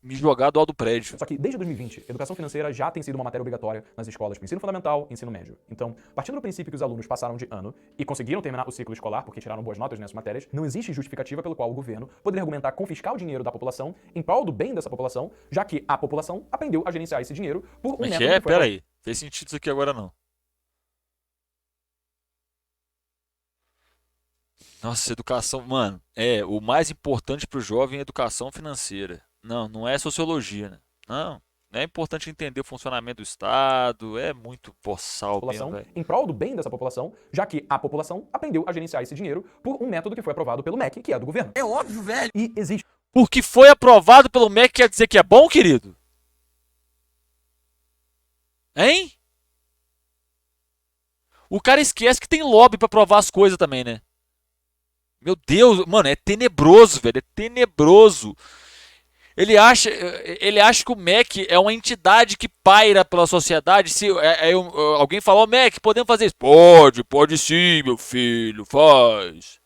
me jogar do alto do prédio. Só que desde 2020, educação financeira já tem sido uma matéria obrigatória nas escolas para ensino fundamental e ensino médio. Então, partindo do princípio que os alunos passaram de ano e conseguiram terminar o ciclo escolar porque tiraram boas notas nessas matérias, não existe justificativa pelo qual o governo poderia argumentar confiscar o dinheiro da população em prol do bem dessa população, já que a população aprendeu a gerenciar esse dinheiro por um Mas método que foi... pera aí. Fez sentido isso aqui agora não. Nossa, educação, mano, o mais importante pro jovem é educação financeira. Não é sociologia, né? Não. É importante entender o funcionamento do Estado. É muito boçal mesmo, população velho. em prol do bem dessa população, já que a população aprendeu a gerenciar esse dinheiro por um método que foi aprovado pelo MEC, que é do governo. É óbvio, velho! E existe Porque foi aprovado pelo MEC quer dizer que é bom, querido? Hein? O cara esquece que tem lobby pra provar as coisas também, né? Meu Deus, mano, é tenebroso, velho. É tenebroso. Ele acha que o MEC é uma entidade que paira pela sociedade. Se alguém falou, MEC, podemos fazer isso? Pode sim, meu filho, faz.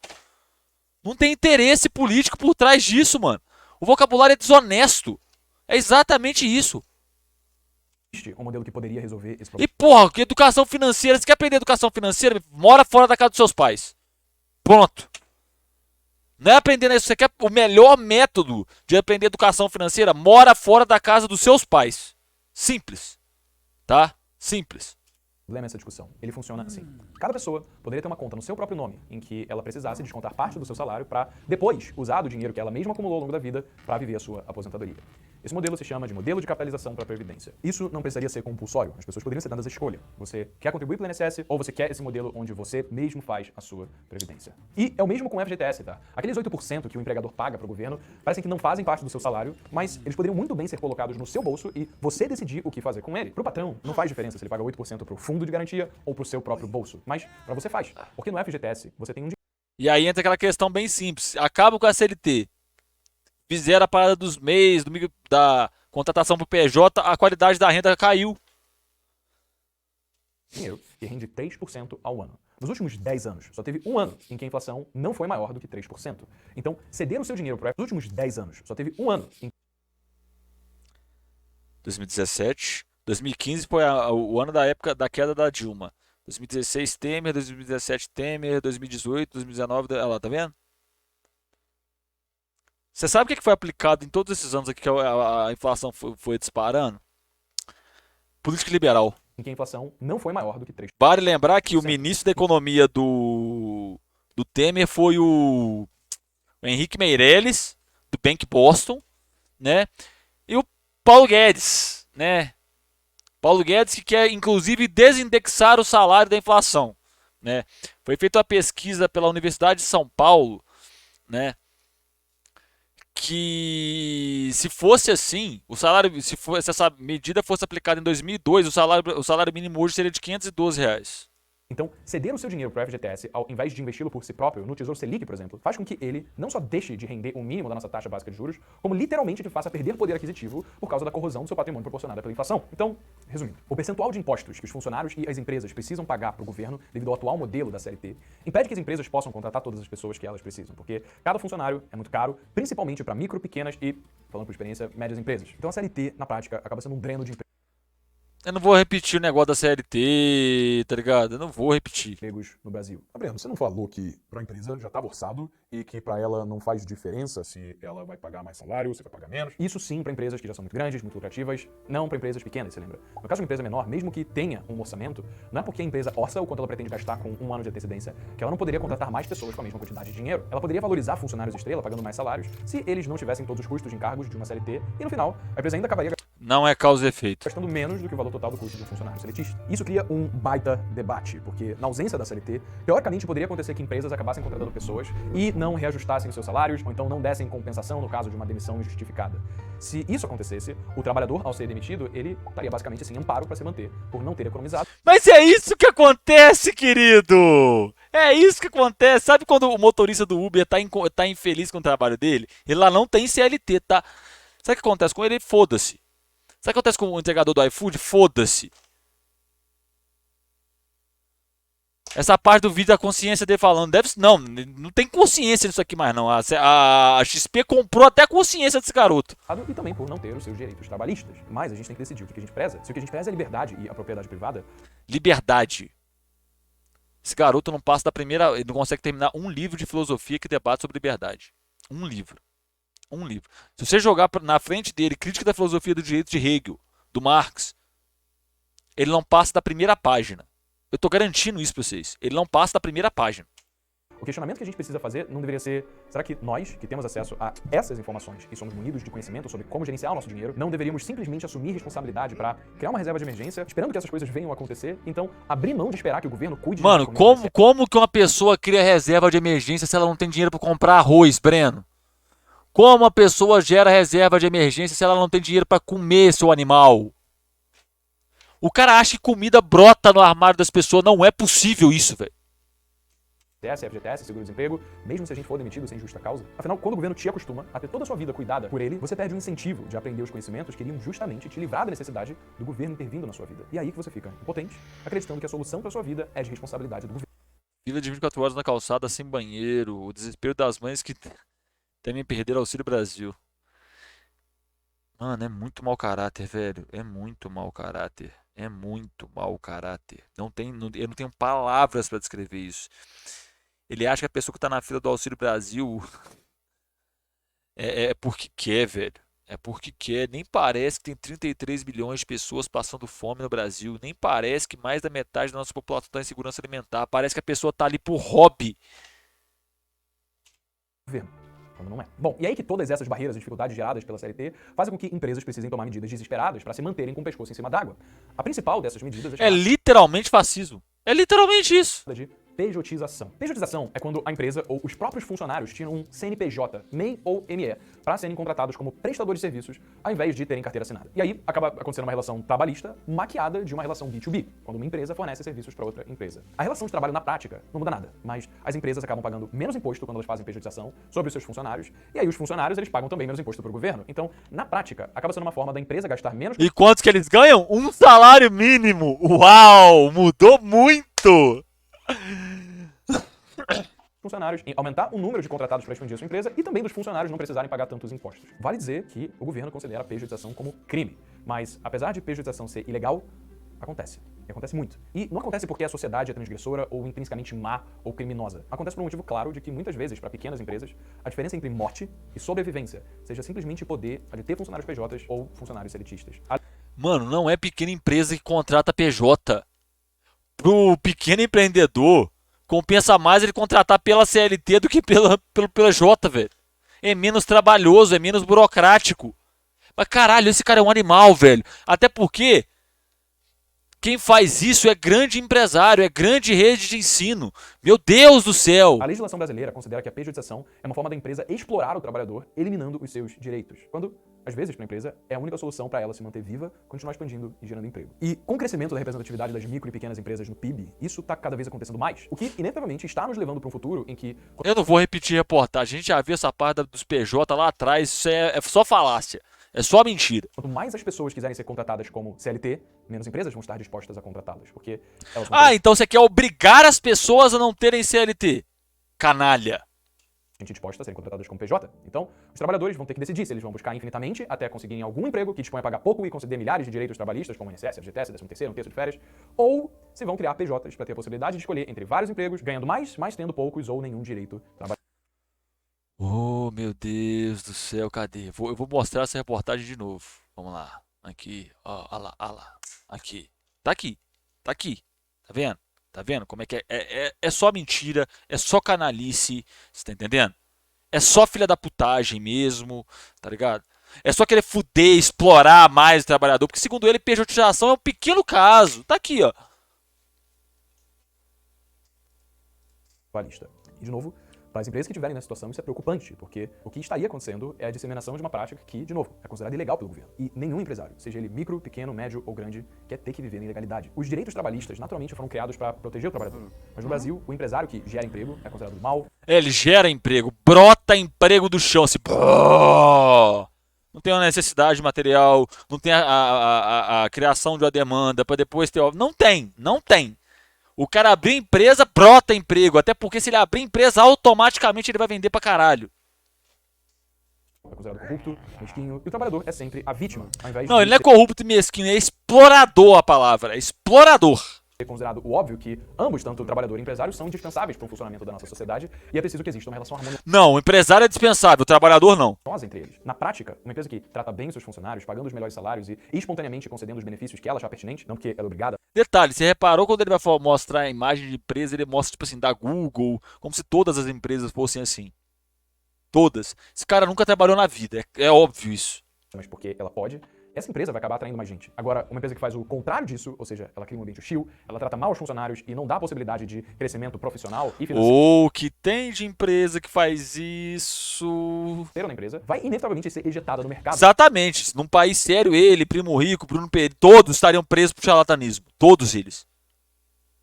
Não tem interesse político por trás disso, mano. O vocabulário é desonesto. É exatamente isso. um modelo que poderia resolver esse E problema. porra, que educação financeira? Você quer aprender educação financeira? Mora fora da casa dos seus pais. Pronto. Não é aprender isso. Você quer o melhor método de aprender educação financeira? Mora fora da casa dos seus pais. Simples. Tá? Simples. Problema é essa discussão. Ele funciona assim. Cada pessoa poderia ter uma conta no seu próprio nome, em que ela precisasse descontar parte do seu salário para depois usar o dinheiro que ela mesma acumulou ao longo da vida para viver a sua aposentadoria. Esse modelo se chama de modelo de capitalização para a Previdência. Isso não precisaria ser compulsório. As pessoas poderiam ser dadas a escolha. Você quer contribuir para o INSS ou você quer esse modelo onde você mesmo faz a sua Previdência. E é o mesmo com o FGTS, tá? Aqueles 8% que o empregador paga para o governo parecem que não fazem parte do seu salário, mas eles poderiam muito bem ser colocados no seu bolso e você decidir o que fazer com ele. Para o patrão, não faz diferença se ele paga 8% para o fundo de garantia ou para o seu próprio bolso. Mas para você faz. Porque no FGTS você tem um E aí entra aquela questão bem simples. Acaba com a CLT. Fizeram a parada dos MEIs, da contratação pro PJ, a qualidade da renda caiu. dinheiro que rende 3% ao ano. Nos últimos 10 anos, só teve um ano em que a inflação não foi maior do que 3%. Então, ceder o seu dinheiro para nos últimos 10 anos, só teve um ano em 2017. 2015 foi o ano da época da queda da Dilma. 2016 Temer, 2017 Temer, 2018, 2019, olha lá, tá vendo? Você sabe o que foi aplicado em todos esses anos aqui que a inflação foi disparando? Política liberal. que a inflação não foi maior do que 3%. Vale lembrar que o ministro da economia do Temer foi o Henrique Meirelles, do Bank Boston, né? E o Paulo Guedes, né? Paulo Guedes que quer, inclusive, desindexar o salário da inflação, né? Foi feita uma pesquisa pela Universidade de São Paulo, né? Que se fosse assim, o salário, se essa medida fosse aplicada em 2002, o salário mínimo hoje seria de R$ 512. Então, ceder o seu dinheiro para o FGTS, ao invés de investi-lo por si próprio, no Tesouro Selic, por exemplo, faz com que ele não só deixe de render o mínimo da nossa taxa básica de juros, como literalmente te faça perder poder aquisitivo por causa da corrosão do seu patrimônio proporcionada pela inflação. Então, resumindo, o percentual de impostos que os funcionários e as empresas precisam pagar para o governo devido ao atual modelo da CLT impede que as empresas possam contratar todas as pessoas que elas precisam, porque cada funcionário é muito caro, principalmente para micro, pequenas e, falando por experiência, médias empresas. Então a CLT, na prática, acaba sendo um dreno de Eu não vou repetir o negócio da CLT, tá ligado? Eu não vou repetir. empregos no Brasil. Breno, você não falou que para a empresa já estava orçado e que para ela não faz diferença se ela vai pagar mais salário, se vai pagar menos? Isso sim para empresas que já são muito grandes, muito lucrativas, não para empresas pequenas, você lembra? No caso de uma empresa menor, mesmo que tenha um orçamento, não é porque a empresa orça o quanto ela pretende gastar com um ano de antecedência que ela não poderia contratar mais pessoas com a mesma quantidade de dinheiro. Ela poderia valorizar funcionários estrela, pagando mais salários, se eles não tivessem todos os custos de encargos de uma CLT, e no final, a empresa ainda acabaria Não é causa e efeito. gastando menos do que o valor total do custo de um funcionário seletista. Isso cria um baita debate, porque na ausência da CLT, teoricamente poderia acontecer que empresas acabassem contratando pessoas e não reajustassem os seus salários, ou então não dessem compensação no caso de uma demissão injustificada. Se isso acontecesse, o trabalhador, ao ser demitido, ele estaria basicamente sem amparo para se manter, por não ter economizado. Mas é isso que acontece, querido! É isso que acontece. Sabe quando o motorista do Uber tá infeliz com o trabalho dele? Ele lá não tem CLT, tá? Sabe o que acontece com ele? Foda-se. Sabe o que acontece com o entregador do iFood? Foda-se. Essa parte do vídeo da consciência dele falando, não tem consciência nisso aqui mais não. A XP comprou até a consciência desse garoto. E também por não ter os seus direitos trabalhistas. Mas a gente tem que decidir o que a gente preza. Se o que a gente preza é a liberdade e a propriedade privada, Liberdade. Esse garoto não passa da primeira... Ele não consegue terminar um livro de filosofia que debate sobre liberdade. Um livro. Um livro. Se você jogar na frente dele Crítica da Filosofia do Direito de Hegel, do Marx, ele não passa da primeira página. Eu tô garantindo isso pra vocês. Ele não passa da primeira página. O questionamento que a gente precisa fazer não deveria ser: será que nós, que temos acesso a essas informações e somos munidos de conhecimento sobre como gerenciar o nosso dinheiro, não deveríamos simplesmente assumir responsabilidade para criar uma reserva de emergência, esperando que essas coisas venham a acontecer, então abrir mão de esperar que o governo cuide de Mano, como que uma pessoa cria reserva de emergência se ela não tem dinheiro pra comprar arroz, Breno? Como uma pessoa gera reserva de emergência se ela não tem dinheiro pra comer seu animal? O cara acha que comida brota no armário das pessoas. Não é possível isso, velho. FGTS, FGTS, seguro-desemprego, mesmo se a gente for demitido sem justa causa. Afinal, quando o governo te acostuma a ter toda a sua vida cuidada por ele, você perde o incentivo de aprender os conhecimentos que iriam justamente te livrar da necessidade do governo intervindo na sua vida. E aí que você fica impotente, acreditando que a solução para sua vida é de responsabilidade do governo. Fila de 24 horas na calçada sem banheiro. O desespero das mães que temem perder Auxílio Brasil. Mano, é muito mau caráter, velho. É muito mau caráter. É muito mau caráter. Eu não tenho palavras pra descrever isso. Ele acha que a pessoa que tá na fila do Auxílio Brasil é porque quer, velho. É porque quer. Nem parece que tem 33 milhões de pessoas passando fome no Brasil. Nem parece que mais da metade da nossa população está em segurança alimentar. Parece que a pessoa tá ali por hobby. Quando não é. Bom, e aí que todas essas barreiras e dificuldades geradas pela CLT fazem com que empresas precisem tomar medidas desesperadas para se manterem com o pescoço em cima d'água. A principal dessas medidas É literalmente fascismo. É literalmente isso. de pejotização. Pejotização é quando a empresa ou os próprios funcionários tiram um CNPJ, MEI ou ME, para serem contratados como prestadores de serviços, ao invés de terem carteira assinada. E aí acaba acontecendo uma relação trabalhista maquiada de uma relação B2B, quando uma empresa fornece serviços para outra empresa. A relação de trabalho na prática não muda nada, mas as empresas acabam pagando menos imposto quando elas fazem pejotização sobre os seus funcionários, e aí os funcionários eles pagam também menos imposto para o governo. Então, na prática, acaba sendo uma forma da empresa gastar menos... E quantos que eles ganham? Um salário mínimo. Uau, mudou muito. funcionários, em aumentar o número de contratados para expandir a sua empresa e também dos funcionários não precisarem pagar tantos impostos. Vale dizer que o governo considera a pejotização como crime, mas apesar de pejotização ser ilegal, acontece. E acontece muito. E não acontece porque a sociedade é transgressora ou intrinsecamente má ou criminosa. Acontece por um motivo claro de que muitas vezes, para pequenas empresas, a diferença entre morte e sobrevivência seja simplesmente poder de ter funcionários PJs ou funcionários elitistas. Mano, não é pequena empresa que contrata PJ. Pro pequeno empreendedor, compensa mais ele contratar pela CLT do que pelo PJ, velho. É menos trabalhoso, é menos burocrático. Mas caralho, esse cara é um animal, velho. Até porque quem faz isso é grande empresário, é grande rede de ensino. Meu Deus do céu! A legislação brasileira considera que a pejotização é uma forma da empresa explorar o trabalhador, eliminando os seus direitos. Quando, às vezes, para a empresa, é a única solução para ela se manter viva, continuar expandindo e gerando emprego. E com o crescimento da representatividade das micro e pequenas empresas no PIB, isso está cada vez acontecendo mais. O que, inevitavelmente, está nos levando para um futuro em que... Eu não vou repetir reportagem, a gente já viu essa parte dos PJ lá atrás, isso é só falácia. É só mentira. Quanto mais as pessoas quiserem ser contratadas como CLT, menos empresas vão estar dispostas a contratá-las, porque elas vão ter então você quer obrigar as pessoas a não terem CLT? Canalha. gente disposta a serem contratadas como PJ. Então, os trabalhadores vão ter que decidir se eles vão buscar infinitamente até conseguirem algum emprego que disponha a pagar pouco e conceder milhares de direitos trabalhistas, como INSS, FGTS, 13º, um terço de férias, ou se vão criar PJs para ter a possibilidade de escolher entre vários empregos, ganhando mais, mas tendo poucos ou nenhum direito trabalhista. Oh, meu Deus do céu, cadê? Eu vou mostrar essa reportagem de novo. Vamos lá. Aqui, ó, olha lá. Aqui. Tá aqui. Tá vendo? Tá vendo como é que é? É só mentira, é só canalice, você tá entendendo? É só filha da putagem mesmo, tá ligado? É só querer fuder, explorar mais o trabalhador, porque segundo ele, pejotização é um pequeno caso. Tá aqui, ó. E, de novo, para as empresas que estiverem nessa situação, isso é preocupante, porque o que estaria acontecendo é a disseminação de uma prática que, de novo, é considerada ilegal pelo governo. E nenhum empresário, seja ele micro, pequeno, médio ou grande, quer ter que viver na ilegalidade. Os direitos trabalhistas, naturalmente, foram criados para proteger o trabalhador. Mas no Brasil, o empresário que gera emprego é considerado mal. Ele gera emprego, brota emprego do chão, assim. Não tem uma necessidade material, não tem a criação de uma demanda para depois ter... Não tem. O cara abrir empresa, brota emprego. Até porque se ele abrir empresa, automaticamente ele vai vender pra caralho. É considerado corrupto, mesquinho, e o trabalhador é sempre a vítima, ao invés Não, de ele não é ser corrupto e mesquinho, é explorador a palavra. É explorador. É considerado o óbvio que ambos, tanto o trabalhador e o empresário, são indispensáveis para o funcionamento da nossa sociedade e é preciso que exista uma relação Não, o empresário é dispensável, o trabalhador não. harmoniosa entre eles. Na prática, uma empresa que trata bem os seus funcionários, pagando os melhores salários e espontaneamente concedendo os benefícios que ela achar pertinente, não porque ela é obrigada. Detalhe, você reparou quando ele vai mostrar a imagem de empresa, ele mostra, tipo assim, da Google, como se todas as empresas fossem assim. Todas. Esse cara nunca trabalhou na vida, é óbvio isso. Mas porque ela pode, essa empresa vai acabar atraindo mais gente. Agora, uma empresa que faz o contrário disso, ou seja, ela cria um ambiente hostil, ela trata mal os funcionários e não dá a possibilidade de crescimento profissional e financeiro Ou que tem de empresa que faz isso. na empresa, vai inevitavelmente ser ejetada no mercado. Exatamente. Num país sério, ele, Primo Rico, Bruno Pereira, todos estariam presos por charlatanismo. Todos eles.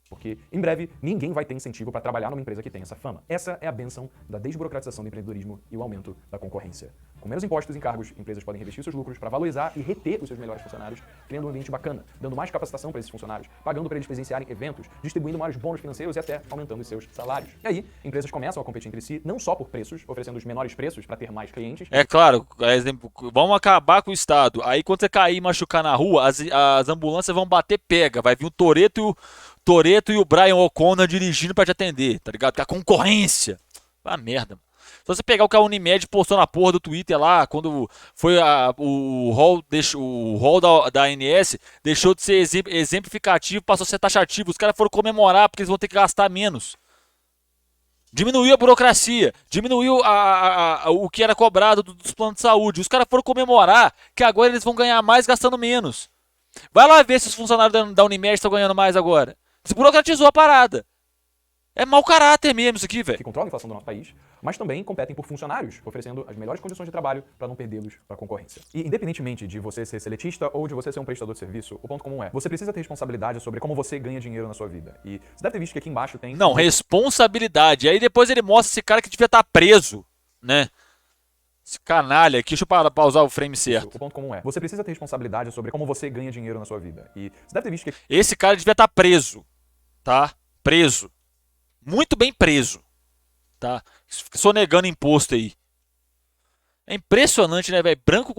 Porque, em breve, ninguém vai ter incentivo para trabalhar numa empresa que tem essa fama. Essa é a bênção da desburocratização do empreendedorismo e o aumento da concorrência. Com menos impostos e encargos, empresas podem revestir seus lucros para valorizar e reter os seus melhores funcionários, criando um ambiente bacana, dando mais capacitação para esses funcionários, pagando para eles presenciarem eventos, distribuindo maiores bônus financeiros e até aumentando os seus salários. E aí, empresas começam a competir entre si, não só por preços, oferecendo os menores preços para ter mais clientes. É claro, exemplo, vamos acabar com o Estado. Aí quando você cair e machucar na rua, as ambulâncias vão bater pega. Vai vir o Toretto e o Brian O'Connor dirigindo pra te atender, tá ligado? Porque a concorrência. Ah, merda. Se você pegar o que a Unimed postou na porra do Twitter lá, quando foi o hall da ANS, deixou de ser exemplificativo, passou a ser taxativo. Os caras foram comemorar porque eles vão ter que gastar menos. Diminuiu a burocracia, diminuiu o que era cobrado dos planos de saúde. Os caras foram comemorar que agora eles vão ganhar mais gastando menos. Vai lá ver se os funcionários da Unimed estão ganhando mais agora. Desburocratizou a parada. É mau caráter mesmo isso aqui, velho. Que controlam a inflação do nosso país, mas também competem por funcionários, oferecendo as melhores condições de trabalho para não perdê-los para a concorrência. E independentemente de você ser seletista ou de você ser um prestador de serviço, o ponto comum é, você precisa ter responsabilidade sobre como você ganha dinheiro na sua vida. E você deve ter visto que aqui embaixo tem... Não, responsabilidade. Aí depois ele mostra esse cara que devia estar preso, né? Esse canalha aqui, deixa eu pausar o frame certo. O ponto comum é, você precisa ter responsabilidade sobre como você ganha dinheiro na sua vida. E você deve ter visto que Esse cara devia estar preso, tá? Preso. Muito bem preso, tá? Sonegando imposto aí. É impressionante, né, velho? Branco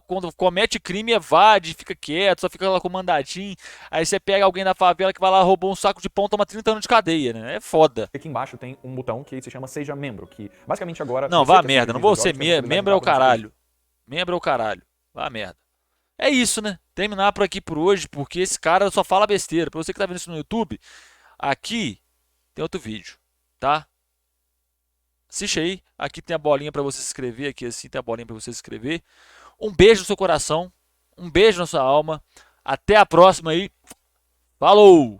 quando comete crime evade, fica quieto, só fica lá com mandatinho. Aí você pega alguém da favela que vai lá, roubou um saco de pão, toma 30 anos de cadeia, né? É foda. aqui embaixo tem um botão que se chama Seja Membro, que basicamente agora... Não, você vá que merda, assiste não vou vídeos ser jogos, tem a membro é o possibilidade de caralho. Membro é o caralho. Vá merda. É isso, né? Terminar por aqui por hoje, porque esse cara só fala besteira. Pra você que tá vendo isso no YouTube, aqui tem outro vídeo, tá? Assiste aí. Aqui tem a bolinha pra você se inscrever, aqui assim tem a bolinha pra você se inscrever. Um beijo no seu coração, um beijo na sua alma. Até a próxima aí. Falou!